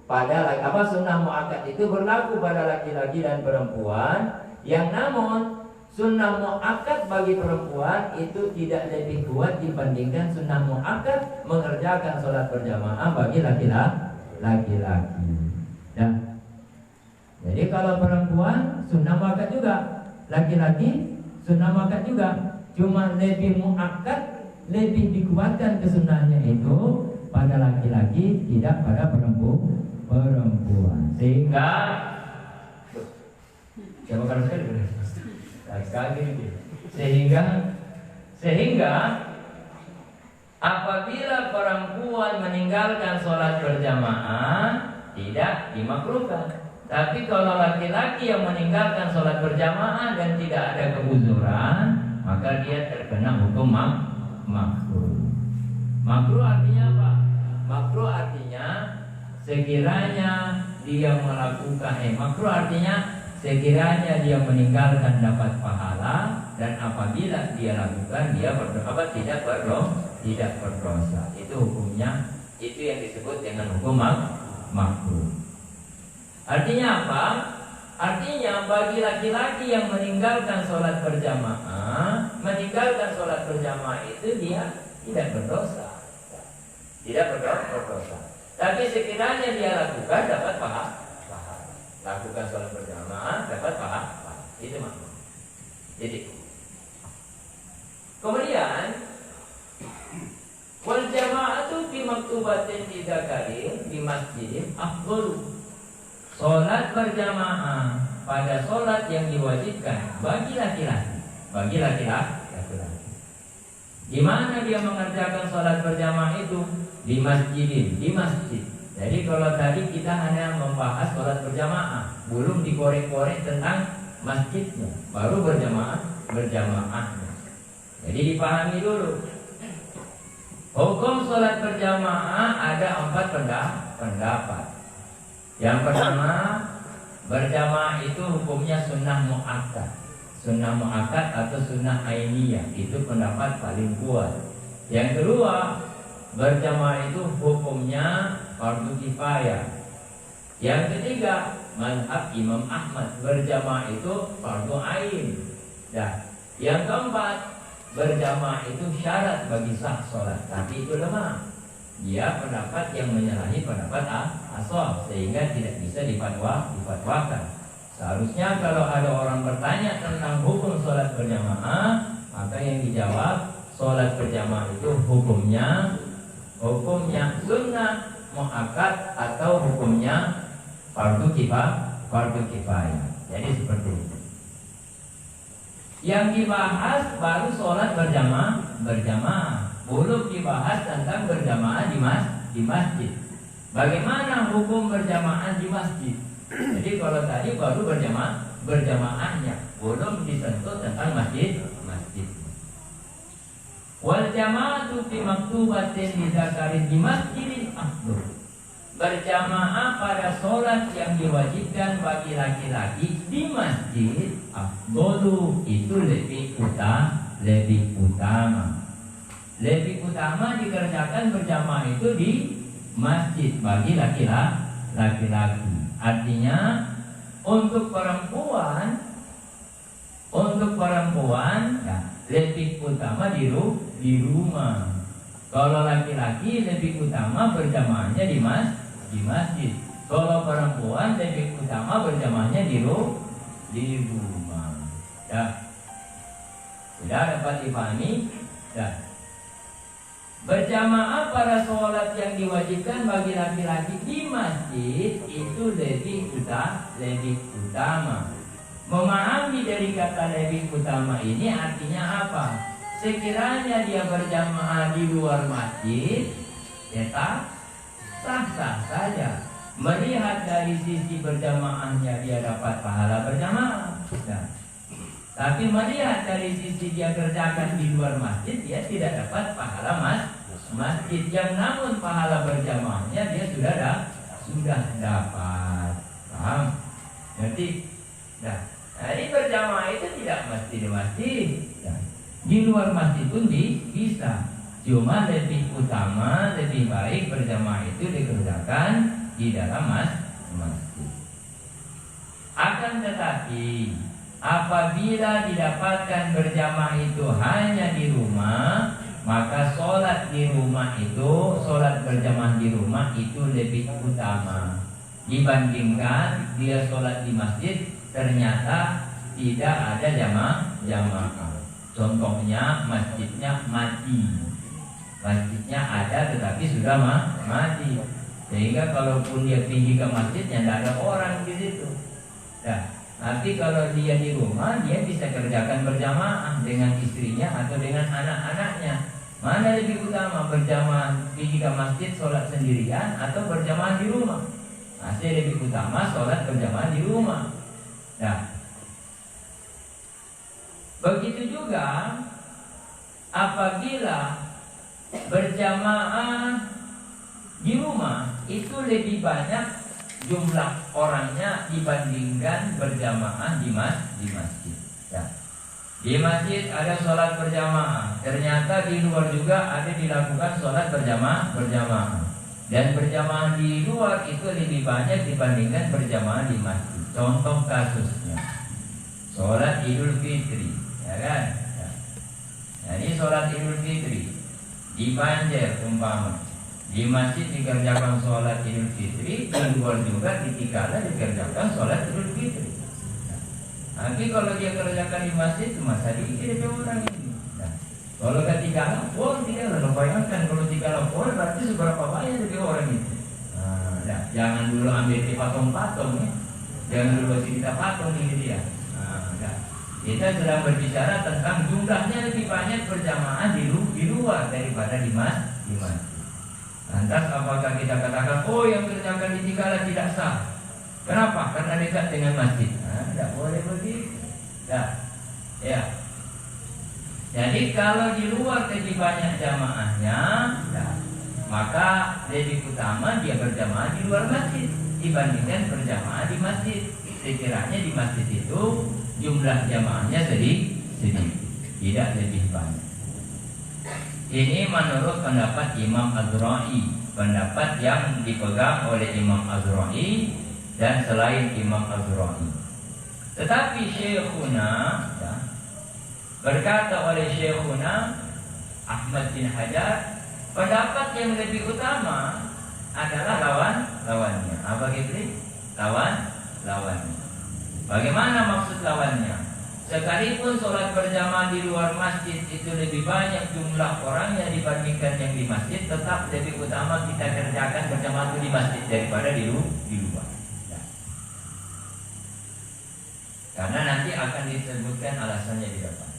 pada sunnah muakkad itu berlaku pada laki-laki dan perempuan. Yang namun sunnah muakkad bagi perempuan itu tidak lebih kuat dibandingkan sunnah muakkad mengerjakan sholat berjamaah bagi laki-laki. Ya. Jadi kalau perempuan sunnah muakkad juga, laki-laki sunnah muakkad juga, cuma lebih muakkad, lebih dikuatkan kesunahannya itu pada laki-laki, tidak pada perempuan. Sehingga sehingga apabila perempuan meninggalkan sholat berjamaah tidak dimakruhkan. Tapi kalau laki-laki yang meninggalkan sholat berjamaah dan tidak ada keuzuran, maka dia terkena hukum makruh. Makruh artinya apa? Makruh artinya sekiranya dia melakukan makruh artinya sekiranya dia meninggalkan dapat pahala, dan apabila dia lakukan dia tidak berdosa. Itu hukumnya, itu yang disebut dengan hukum makruh. Artinya apa? Artinya bagi laki-laki yang meninggalkan sholat berjamaah, itu dia tidak berdosa. Tidak berdosa. Tapi sekiranya dia lakukan dapat pahala. Lakukan sholat berjamaah dapat pahala. Itu maksudnya. Jadi kemudian wal jama'atu fi maktubatin dzakarin di masjid afdhalu. Sholat berjamaah pada sholat yang diwajibkan bagi laki-laki. Di mana dia mengerjakan sholat berjamaah itu? Di masjid. Jadi kalau tadi kita hanya membahas sholat berjamaah, belum dikorek-korek tentang masjidnya, baru berjamaahnya. Jadi dipahami dulu. Hukum sholat berjamaah ada 4 pendapat. Yang pertama, berjamaah itu hukumnya sunnah mu'akkad. Sunnah mu'akkad atau sunnah ainiyah, itu pendapat paling kuat. Yang kedua, berjamaah itu hukumnya fardu kifayah. Yang ketiga, mazhab Imam Ahmad, berjamaah itu fardu ain. Dan yang keempat, berjamaah itu syarat bagi sah sholat, tapi itu lemah. Dia pendapat yang menyalahi pendapat ashab, sehingga tidak bisa difatwakan. Seharusnya kalau ada orang bertanya tentang hukum sholat berjamaah, maka yang dijawab sholat berjamaah itu hukumnya sunnah muakkad atau hukumnya fardu kifayah. Jadi seperti itu. Yang dibahas baru sholat berjamaah. Belum dibahas tentang berjamaah di masjid. Bagaimana hukum berjamaah di masjid? Jadi kalau tadi baru berjamaahnya, belum disentuh tentang masjid. Wal jama'atu fi maktubatin dzakarin di masjidin afdal. Berjamaah pada sholat yang diwajibkan bagi laki-laki di masjid afdalu, itu lebih utama. Lebih utama dikerjakan berjamaah itu di masjid bagi laki-laki. Artinya untuk perempuan ya, lebih utama di rumah. Kalau laki-laki lebih utama berjamaahnya di masjid. Kalau perempuan lebih utama berjamaahnya di rumah. Ya. Sudah dapat dipahami? Ya. Berjamaah pada sholat yang diwajibkan bagi laki-laki di masjid itu lebih utama. Memahami dari kata lebih utama ini artinya apa? Sekiranya dia berjamaah di luar masjid, ya sah-sah saja. Melihat dari sisi berjamaahnya dia dapat pahala berjamaah. Nah, tapi melihat dari sisi dia kerjakan di luar masjid, dia tidak dapat pahala masjid. Yang namun pahala berjamaahnya dia sudah dapat. Paham? Jadi, jadi berjamaah itu tidak mesti di masjid. Di luar masjid pun bisa. Cuma lebih utama, lebih baik berjamaah itu dikerjakan di dalam masjid. Akan tetapi apabila didapatkan berjamaah itu hanya di rumah, maka sholat di rumah itu, sholat berjamaah di rumah itu lebih utama dibandingkan dia sholat di masjid ternyata tidak ada jamaah. Contohnya masjidnya mati. Masjidnya ada tetapi sudah mati. Sehingga kalaupun dia pergi ke masjidnya tidak ada orang di situ. Nanti kalau dia di rumah, dia bisa kerjakan berjamaah dengan istrinya atau dengan anak-anaknya. Mana lebih utama, berjamaah pergi ke masjid sholat sendirian atau berjamaah di rumah? Masih lebih utama sholat berjamaah di rumah. Nah, begitu juga apabila berjamaah di rumah itu lebih banyak jumlah orangnya dibandingkan berjamaah di masjid. Ya. Di masjid ada sholat berjamaah, ternyata di luar juga ada dilakukan sholat berjamaah. Dan berjamaah di luar itu lebih banyak dibandingkan berjamaah di masjid. Contoh kasusnya sholat Idul Fitri, ya kan? Ya. Nah, ini sholat Idul Fitri di Banjar umpama, di masjid dikerjakan sholat Idul Fitri, di luar juga di Tikala dikerjakan sholat Idul Fitri. Nah, nanti kalau dia kerjakan di masjid cuma sedikit ada orang ini. Nah, kalau ke Tikala, tidak lah. Bayangkan kalau Tikala berarti seberapa banyak lebih orang itu. Nah, jangan dulu ambil di patung-patung ya. Jangan dulu kita patung ini dia. Nah, kita sedang berbicara tentang jumlahnya lebih banyak berjamaah di luar daripada di masjid. Lantas apakah kita katakan, oh yang kerjakan di Tikala tidak sah? Kenapa? Karena dekat dengan masjid. Tidak boleh begitu. Ya. Jadi kalau di luar lebih banyak jamaahnya, maka lebih utama dia berjamaah di luar masjid dibandingkan berjamaah di masjid. Sekiranya di masjid itu jumlah jamaahnya sedikit, tidak lebih banyak. Ini menurut pendapat Imam Az-Zura'i, pendapat yang dipegang oleh Imam Az-Zura'i dan selain Imam Az-Zura'i. Tetapi Syekhuna berkata oleh Syekhuna Ahmad bin Hajar, pendapat yang lebih utama adalah lawannya. Apa gitu? Lawannya. Bagaimana maksud lawannya? Sekalipun sholat berjamaah di luar masjid itu lebih banyak jumlah orangnya dibandingkan yang di masjid, tetap lebih utama kita kerjakan berjamaah di masjid daripada di luar. Ya. Karena nanti akan disebutkan alasannya di depan.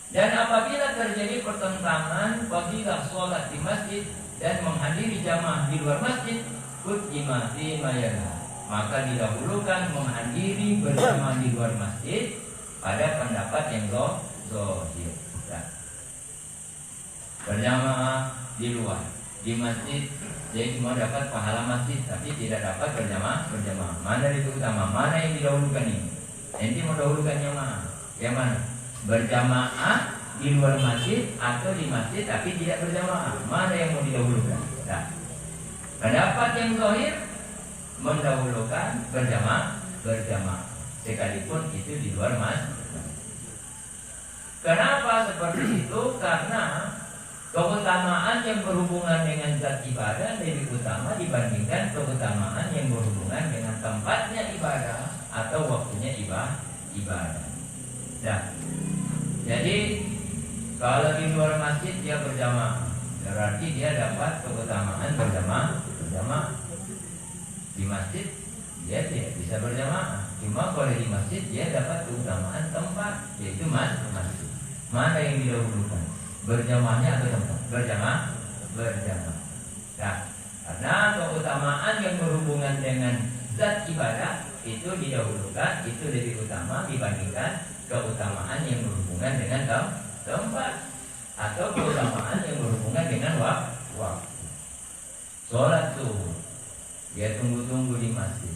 Dan apabila terjadi pertentangan fadilah sholat di masjid dan menghadiri jamaah di luar masjid, qudima fi ma yala, maka didahulukan menghadiri berjamaah di luar masjid pada pendapat yang zahir. Berjamaah di luar, di masjid dia cuma dapat pahala masjid tapi tidak dapat berjamaah. Mana itu utama? Mana yang didahulukan ini? Nanti mau dahulukan yang mana? Yang mana? Berjamaah di luar masjid atau di masjid tapi tidak berjamaah? Mana yang mau didahulukan? Nah, pendapat yang zahir mendahulukan berjamaah sekalipun itu di luar masjid. Kenapa seperti itu? Karena keutamaan yang berhubungan dengan zat ibadah lebih utama dibandingkan keutamaan yang berhubungan dengan tempatnya ibadah atau waktunya ibadah. Nah, jadi kalau di luar masjid dia berjamaah, berarti dia dapat keutamaan berjamaah. Di masjid dia tidak bisa berjamaah. Cuma kalau di masjid dia dapat keutamaan tempat, yaitu masjid. Mana yang didahulukan? Berjamaahnya atau tempat? Berjamaah. Nah, karena keutamaan yang berhubungan dengan zat ibadah itu didahulukan, itu lebih utama dibandingkan keutamaan yang berhubungan dengan tempat atau keutamaan yang berhubungan dengan waktu. Sholat subuh dia tunggu-tunggu di masjid.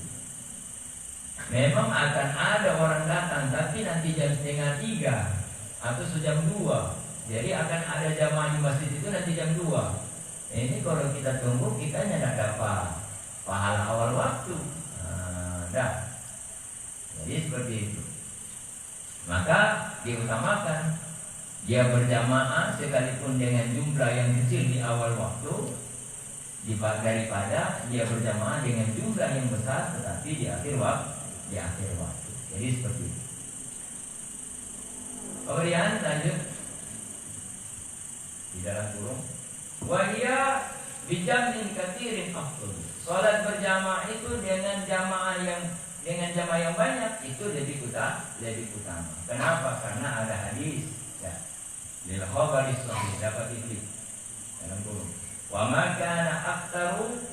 Memang akan ada orang datang, tapi nanti jam 2:30 atau jam 2. Jadi akan ada jamaah di masjid itu nanti jam 2. Ini kalau kita tunggu kita tidak dapat pahala awal waktu. Jadi seperti itu. Maka diutamakan dia berjamaah sekalipun dengan jumlah yang kecil di awal waktu daripada dia berjamaah dengan jumlah yang besar tetapi di akhir waktu. Jadi seperti itu. Kemudian lanjut di dalam kurung wahia bijamin katsirin afdal. Salat berjamaah itu dengan jamaah yang banyak itu lebih utama. Kenapa? Karena ada hadis ya. Lil khabari sahih dapat diklik dalam kurung. Wa ma kana aktsaru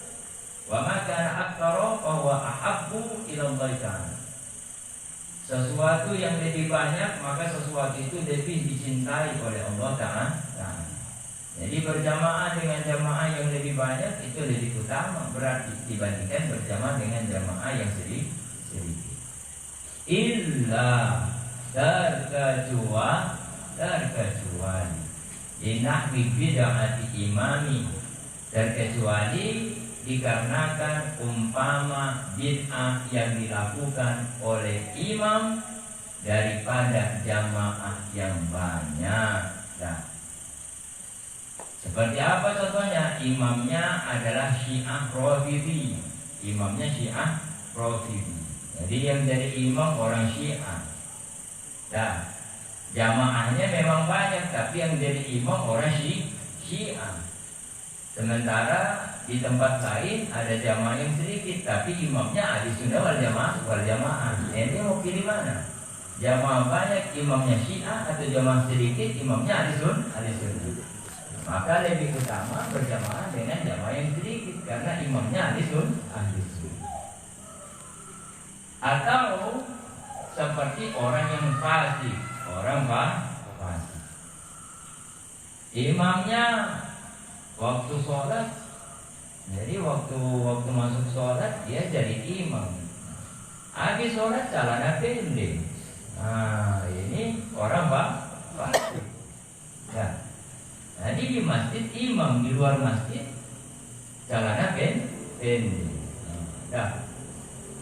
sesuatu yang lebih banyak, maka sesuatu itu lebih dicintai oleh Allah Ta'ala. Jadi berjamaah dengan jamaah yang lebih banyak itu lebih utama berarti dibandingkan berjamaah dengan jamaah yang sedikit. Illa terkecuali inahwi bid'ati imami, terkecuali dikarenakan umpama bid'ah yang dilakukan oleh imam daripada jamaah yang banyak. Nah, seperti apa contohnya? Imamnya adalah Syiah Rafidhi. Imamnya Syiah Rafidhi. Jadi yang jadi imam orang Syiah. Nah, jamaahnya memang banyak, tapi yang jadi imam orang Syiah. Sementara di tempat lain ada jamaah yang sedikit, tapi imamnya ahli sunnah wal jamaah. Ini mau pilih mana? Jamaah banyak imamnya Syiah atau jamaah sedikit imamnya ahli sunnah? Maka lebih utama berjamaah dengan jamaah yang sedikit karena imamnya ahli sunnah. Atau seperti orang yang fasik, fasik. Imamnya waktu sholat, jadi waktu masuk sholat dia jadi imam. Habis sholat celana pendek. Nah, ini orang fasik. Nah, jadi di masjid imam, di luar masjid celana pendek. Nah,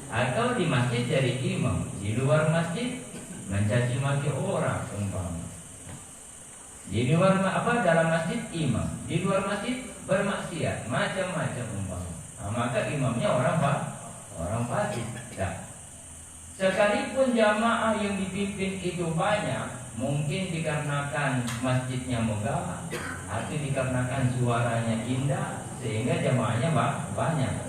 atau di masjid jadi imam, di luar masjid mencaci maki orang umpama. Di luar dalam masjid imam, di luar masjid bermaksiat, macam-macam umpama. Nah, maka imamnya orang fasik. Nah, sekalipun jamaah yang dipimpin itu banyak, mungkin dikarenakan masjidnya megah atau dikarenakan suaranya indah sehingga jamaahnya banyak.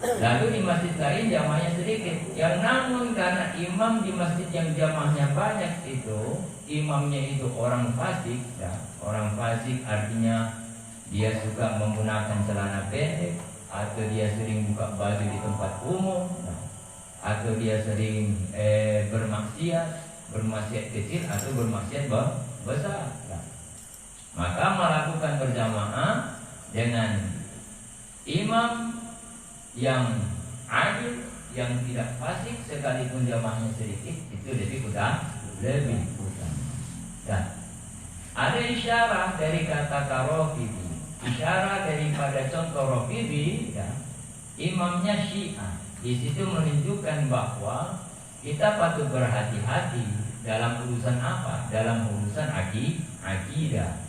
Lalu di masjid lain jamaahnya sedikit. Yang namun karena imam di masjid yang jamaahnya banyak itu, imamnya itu orang fasik. Ya, orang fasik artinya dia suka menggunakan celana pendek, atau dia sering buka baju di tempat umum, atau dia sering bermaksiat kecil atau bermaksiat besar. Maka melakukan berjamaah dengan imam yang adil, yang tidak fasik sekalipun jamaahnya sedikit itu lebih utama. Dan ada isyarat dari kata Rafidhi, isyarat daripada contoh Rafidhi, ya, imamnya Syiah. Di situ menunjukkan bahwa kita patut berhati-hati dalam urusan apa? Dalam urusan akidah.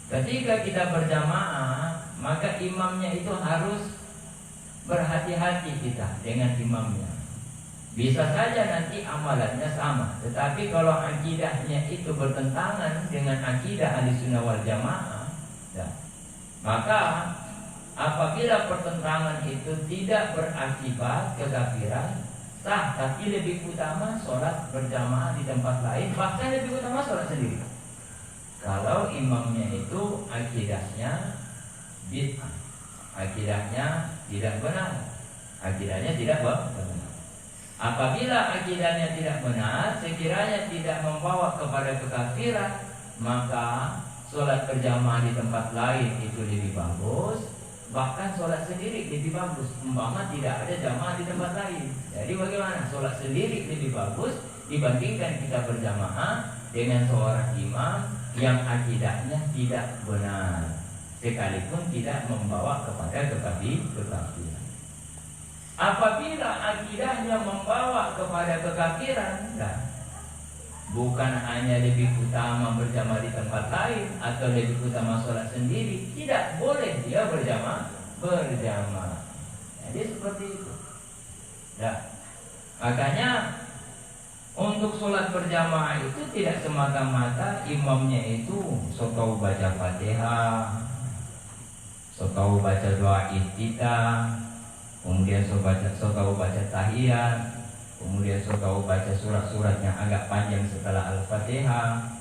Ketika kita berjamaah, maka imamnya itu harus berhati-hati kita dengan imamnya. Bisa saja nanti amalannya sama, tetapi kalau akidahnya itu bertentangan dengan akidah Ahlussunnah wal Jamaah, ya, maka apabila pertentangan itu tidak berakibat kekafiran, sah, tapi lebih utama sholat berjamaah di tempat lain, bahkan lebih utama sholat sendiri. Kalau imamnya itu akidahnya bid'ah, akidahnya tidak benar, akidahnya tidak benar. Apabila akidahnya tidak benar, sekiranya tidak membawa kepada kekafiran, maka sholat berjamaah di tempat lain itu lebih bagus. Bahkan sholat sendiri lebih bagus, umpama tidak ada jamaah di tempat lain. Jadi bagaimana? Sholat sendiri lebih bagus dibandingkan kita berjamaah dengan seorang imam yang akidahnya tidak benar, sekalipun tidak membawa kepada kekafiran. Apabila akidahnya membawa kepada kekafiran, nah, bukan hanya lebih utama berjamaah di tempat lain atau lebih utama sholat sendiri, tidak boleh dia berjamaah. Jadi seperti itu. Nah, makanya untuk sholat berjamaah itu tidak semata-mata imamnya itu sok tahu baca Fatihah, sok tahu baca doa iftitah, kemudian sok tahu baca tahiyat, kemudian sok tahu baca surat-surat yang agak panjang setelah Al-Fatihah.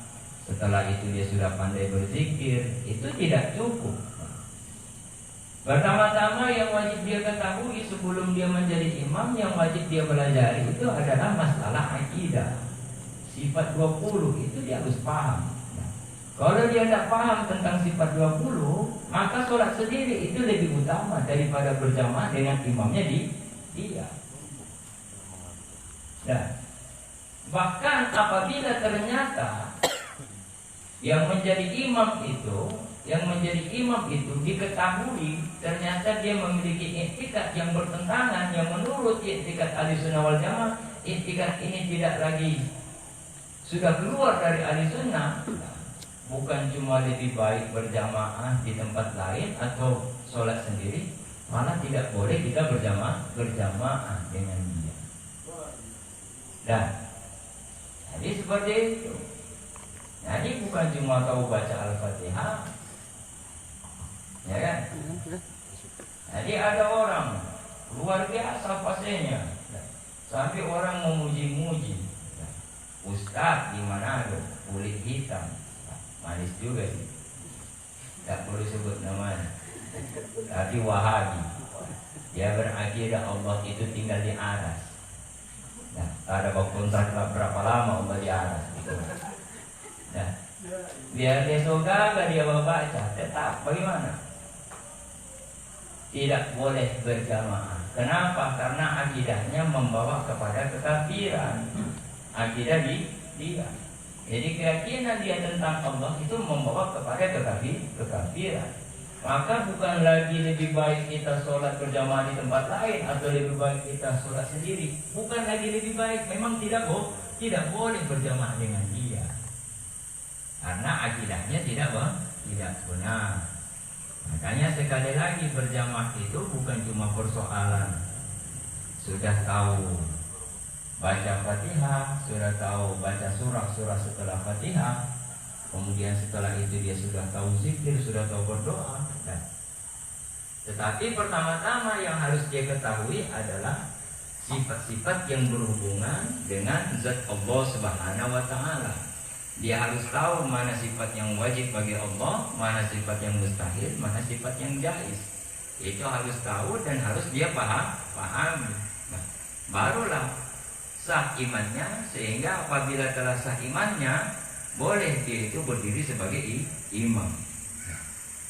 Setelah itu dia sudah pandai berzikir. Itu tidak cukup. Pertama-tama yang wajib dia ketahui sebelum dia menjadi imam, yang wajib dia pelajari itu adalah masalah akidah. sifat 20 itu dia harus paham. Nah, kalau dia tidak paham tentang sifat 20, maka sholat sendiri itu lebih utama daripada berjamaah dengan imamnya dia. Nah, bahkan apabila ternyata yang menjadi imam itu diketahui ternyata dia memiliki i'tikad yang bertentangan, yang menurut i'tikad Ahlussunnah wal Jamaah, i'tikad ini tidak lagi sudah keluar dari Ahlussunnah, bukan cuma lebih baik berjamaah di tempat lain atau sholat sendiri, malah tidak boleh kita berjamaah dengan dia. Dan jadi seperti itu. Jadi bukan cuma tahu baca Al-Fatihah, ya kan? Jadi ada orang luar biasa fasihnya, sampai orang memuji-muji. Ustaz di Manado, kulit hitam, manis juga sih. Tak perlu sebut namanya. Tapi Wahabi, dia berakidah Allah itu tinggal di aras. Nah, ada kontrak berapa lama Allah di aras gitu. Nah, biar dia suka gak dia baca, tetap bagaimana? Tidak boleh berjamaah. Kenapa? Karena akidahnya membawa kepada kekafiran. Akidah dia. Jadi keyakinan dia tentang Allah itu membawa kepada kekafiran. Maka bukan lagi lebih baik kita sholat berjamaah di tempat lain atau lebih baik kita sholat sendiri. Bukan lagi lebih baik. Memang tidak boleh berjamaah dengan dia. Karena akidahnya tidak benar. Makanya sekali lagi berjamaah itu bukan cuma persoalan sudah tahu baca Fatihah, sudah tahu baca surah setelah Fatihah, kemudian setelah itu dia sudah tahu zikir, sudah tahu berdoa. Tetapi pertama-tama yang harus dia ketahui adalah sifat-sifat yang berhubungan dengan zat Allah Subhanahu wa Ta'ala. Dia harus tahu mana sifat yang wajib bagi Allah, mana sifat yang mustahil, mana sifat yang jaiz. Itu harus tahu dan harus dia pahami. Nah, barulah sah imannya, sehingga apabila telah sah imannya, boleh dia itu berdiri sebagai imam. Nah,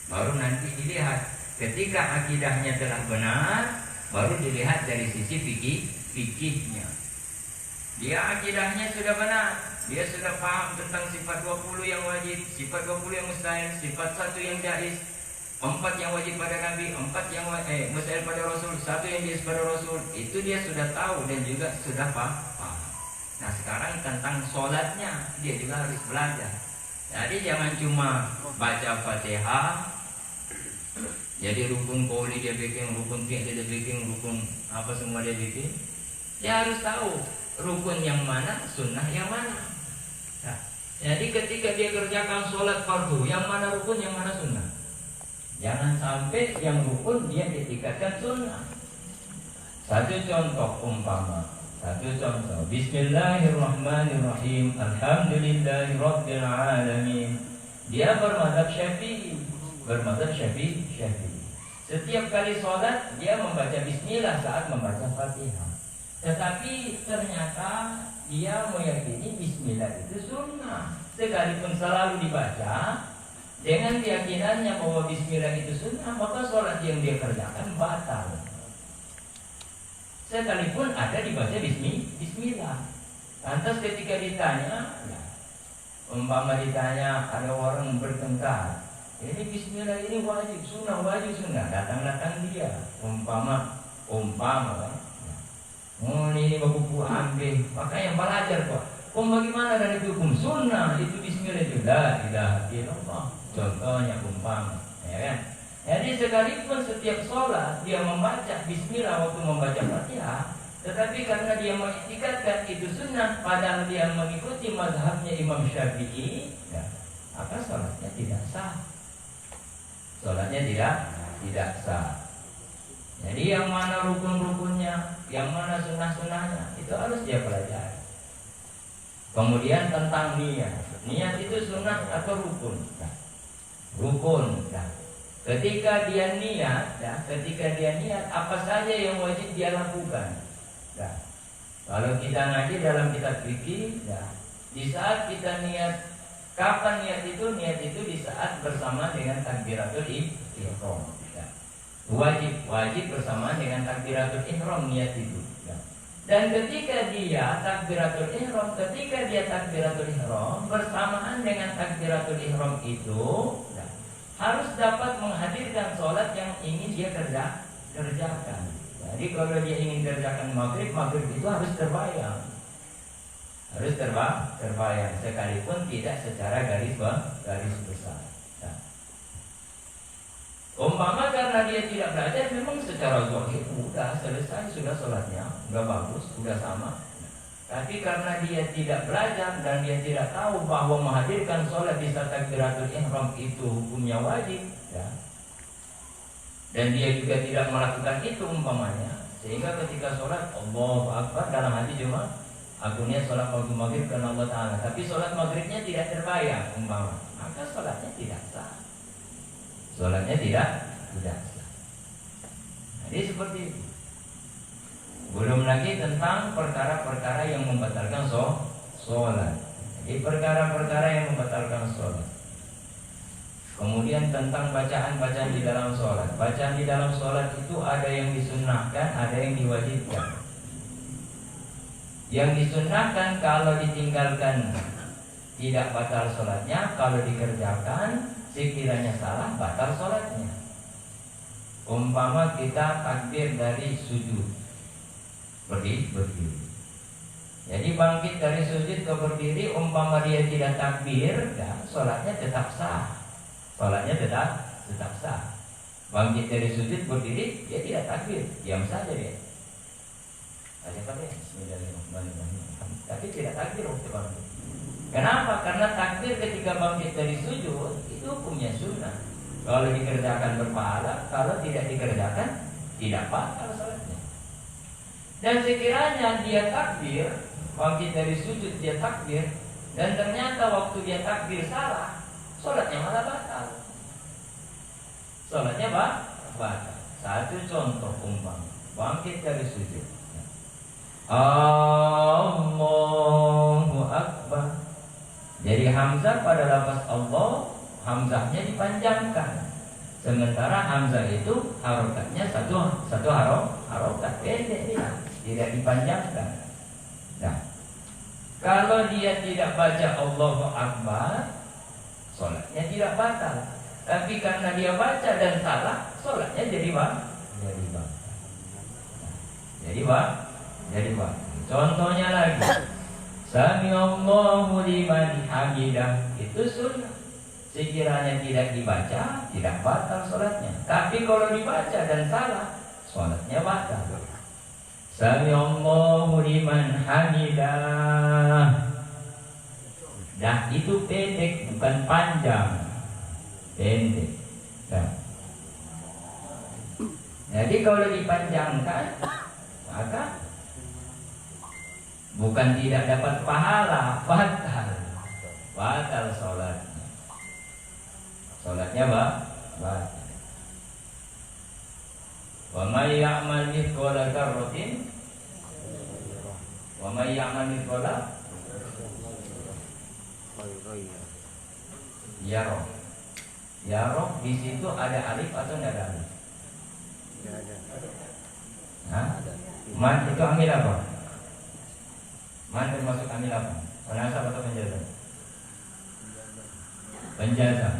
baru nanti dilihat ketika akidahnya telah benar, baru dilihat dari sisi fikihnya. Dia akidahnya sudah benar, dia sudah paham tentang sifat 20 yang wajib, sifat 20 yang mustahil, sifat 1 yang jaiz, 4 yang wajib pada Nabi, 4 yang mustahil pada Rasul, 1 yang jaiz pada Rasul. Itu dia sudah tahu dan juga sudah paham. Nah, sekarang tentang sholatnya dia juga harus belajar. Jadi jangan cuma baca Fatihah, jadi rukun qouli dia bikin, rukun fi'li dia bikin, rukun apa semua dia bikin. Dia harus tahu rukun yang mana, sunnah yang mana. Nah, jadi ketika dia kerjakan sholat fardu, yang mana rukun, yang mana sunnah. Jangan sampai yang rukun dia etikatkan sunnah. Satu contoh, Bismillahirrahmanirrahim, Alhamdulillahirabbil alamin. Dia bermadzhab Syafi'i. Setiap kali sholat dia membaca bismillah saat membaca Fatihah. Tetapi ternyata dia meyakini bismillah itu sunnah. Sekalipun selalu dibaca dengan keyakinannya bahwa bismillah itu sunnah, maka sholat yang dia kerjakan batal. Sekalipun ada dibaca bismillah. Lantas ketika ditanya, umpama ditanya ada orang bertengkar, ini bismillah ini wajib sunnah, datang dia, umpama ini buku ambil, makanya belajar kok. Bagaimana dari hukum sunnah itu bismillah itu la ilaha illallah. Contohnya umpama, ya kan? Jadi sekalipun setiap sholat dia membaca bismillah waktu membaca Fatihah, tetapi karena dia mengiktikadkan itu sunnah, padahal dia mengikuti mazhabnya Imam Syafi'i, maka sholatnya tidak sah. Sholatnya tidak sah. Jadi yang mana rukun-rukunnya, yang mana sunnah-sunnahnya, itu harus dia pelajari. Kemudian tentang niat. Niat itu sunnah atau rukun? Rukun. Ketika dia niat, apa saja yang wajib dia lakukan. Kalau kita ngaji dalam kitab fikih, Di saat kita niat, kapan niat itu? Niat itu di saat bersama dengan takbiratul ihram. Ya. Wajib bersamaan dengan takbiratul ihram niat itu. Ya. Dan ketika dia takbiratul ihram bersamaan dengan takbiratul ihram itu, ya, harus dapat menghadirkan sholat yang ingin dia kerjakan. Jadi kalau dia ingin kerjakan maghrib itu harus terbayang. Harus terbayang sekalipun tidak secara garis besar. Nah. Umpama karena dia tidak belajar, memang secara zahir sudah selesai, sudah sholatnya, sudah bagus, sudah sama. Tapi karena dia tidak belajar dan dia tidak tahu bahwa menghadirkan sholat di saat takbiratul ihram itu hukumnya wajib, ya. Dan dia juga tidak melakukan itu umpamanya, sehingga ketika sholat Allahu Akbar dalam hati cuma aku niat sholat waktu maghrib karena Allah Ta'ala, tapi sholat maghribnya tidak terbayang umpama, maka sholatnya tidak sah. Sholatnya tidak sah. Jadi seperti itu. Belum lagi tentang perkara-perkara yang membatalkan sholat. Jadi perkara-perkara yang membatalkan sholat. Kemudian tentang bacaan-bacaan di dalam sholat. Bacaan di dalam sholat itu ada yang disunnahkan, ada yang diwajibkan. Yang disunnahkan kalau ditinggalkan tidak batal sholatnya, kalau dikerjakan sekiranya salah batal sholatnya. Umpama kita takbir dari sujud, berdiri. Jadi bangkit dari sujud ke berdiri, umpama dia tidak takbir, ya, sholatnya tetap sah. Sholatnya tetap sah. Bangkit dari sujud berdiri, dia tidak takbir, diam saja dia. Bismillahirrahmanirrahim. Tapi tidak takbir waktu bangkit. Kenapa? Karena takbir ketika bangkit dari sujud itu hukumnya sunnah. Kalau dikerjakan berpahala, kalau tidak dikerjakan tidak batal salatnya. Dan sekiranya dia takbir, bangkit dari sujud dia takbir, dan ternyata waktu dia takbir salah, salatnya malah batal. Salatnya batal. Satu contoh umpama, bangkit dari sujud, Allahu Akbar. Jadi hamzah pada lafaz Allah, hamzahnya dipanjangkan. Sementara hamzah itu harokatnya satu harokat pendek dia, tidak dipanjangkan. Nah, kalau dia tidak baca Allahu Akbar, sholatnya tidak batal. Tapi karena dia baca dan salah, sholatnya jadi batal. Jadi contohnya lagi, Sami'allahu liman hamidah, itu sunnah. Sekiranya tidak dibaca, tidak batal sholatnya. Tapi kalau dibaca dan salah, sholatnya batal. Sami'allahu liman hamidah. Nah, itu pendek, bukan panjang. Pendek. Nah. Jadi kalau dipanjangkan, maka bukan tidak dapat pahala, batal sholatnya. Sholatnya batal. Wa may ya'mal mithqala dzarratin Yaro di situ ada alif atau tidak ada alif? Tidak ada. Hah? Man itu amil apa? Man termasuk amil apa? Penasab atau penjazam? Penjazam.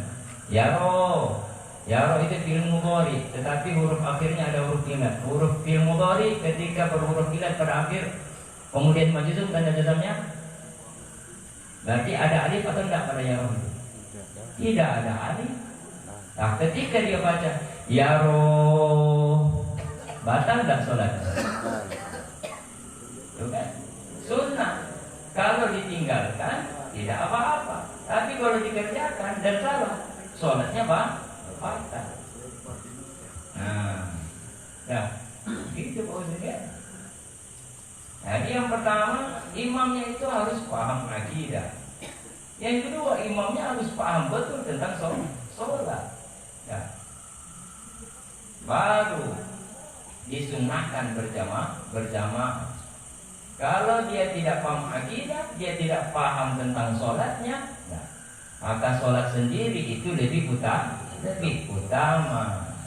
Yaro itu fi'il mudhari, tetapi huruf akhirnya ada huruf ilat. Huruf fi'il mudhari ketika berhuruf ilat pada akhir, kemudian majzum tanda jazamnya, berarti ada alif atau tidak pada yaro itu? Tidak ada alif. Nah, ketika dia baca yaro, batal tidak sholat? Kan? Sunnah. Kalau ditinggalkan tidak apa-apa. Tapi kalau dikerjakan dan salah, sholatnya batal. Nah, gitu Pak Ustaz. Jadi yang pertama, imamnya itu harus paham akidah. Yang kedua, imamnya harus paham betul tentang sholat. Ya. Baru disunnahkan berjamaah. Kalau dia tidak paham akidah, dia tidak paham tentang sholatnya, nah, maka sholat sendiri itu lebih utama.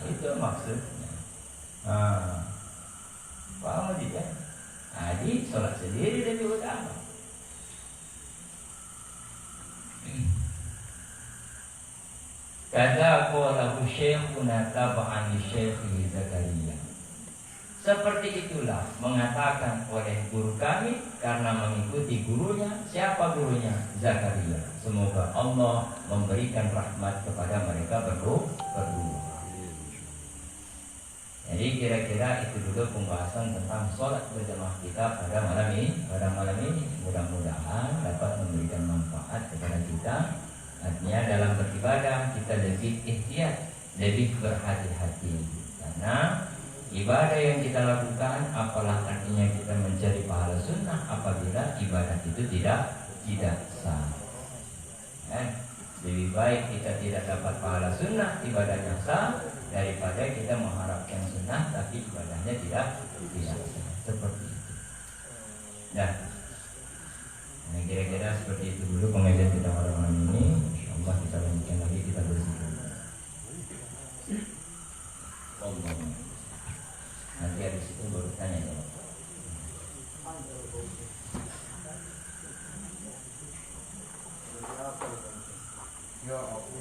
Itu maksudnya. Paham tidak? Jadi sholat sendiri lebih utama. Kata qalahu syekhuna tab'an li syekhi Zakaria. Seperti itulah mengatakan oleh guru kami karena mengikuti gurunya. Siapa gurunya? Zakaria. Semoga Allah memberikan rahmat kepada mereka berdua. Jadi kira-kira itu dulu pembahasan tentang sholat berjamaah kita pada malam ini. Mudah-mudahan dapat memberikan manfaat kepada kita. Artinya dalam beribadah kita lebih ihtiyat, lebih berhati-hati. Karena ibadah yang kita lakukan, apalah artinya kita mencari pahala sunnah apabila ibadah itu tidak sah. Lebih baik kita tidak dapat pahala sunnah, ibadahnya sah, daripada kita mengharapkan sunnah tapi ibadahnya tidak sah. Seperti itu. Nah, kira-kira seperti itu dulu pengajian kita malam ini. Insyaallah kita lanjutkan lagi, kita berzikir. Allah. Nanti habis itu baru tanya jawab. Ya Allah.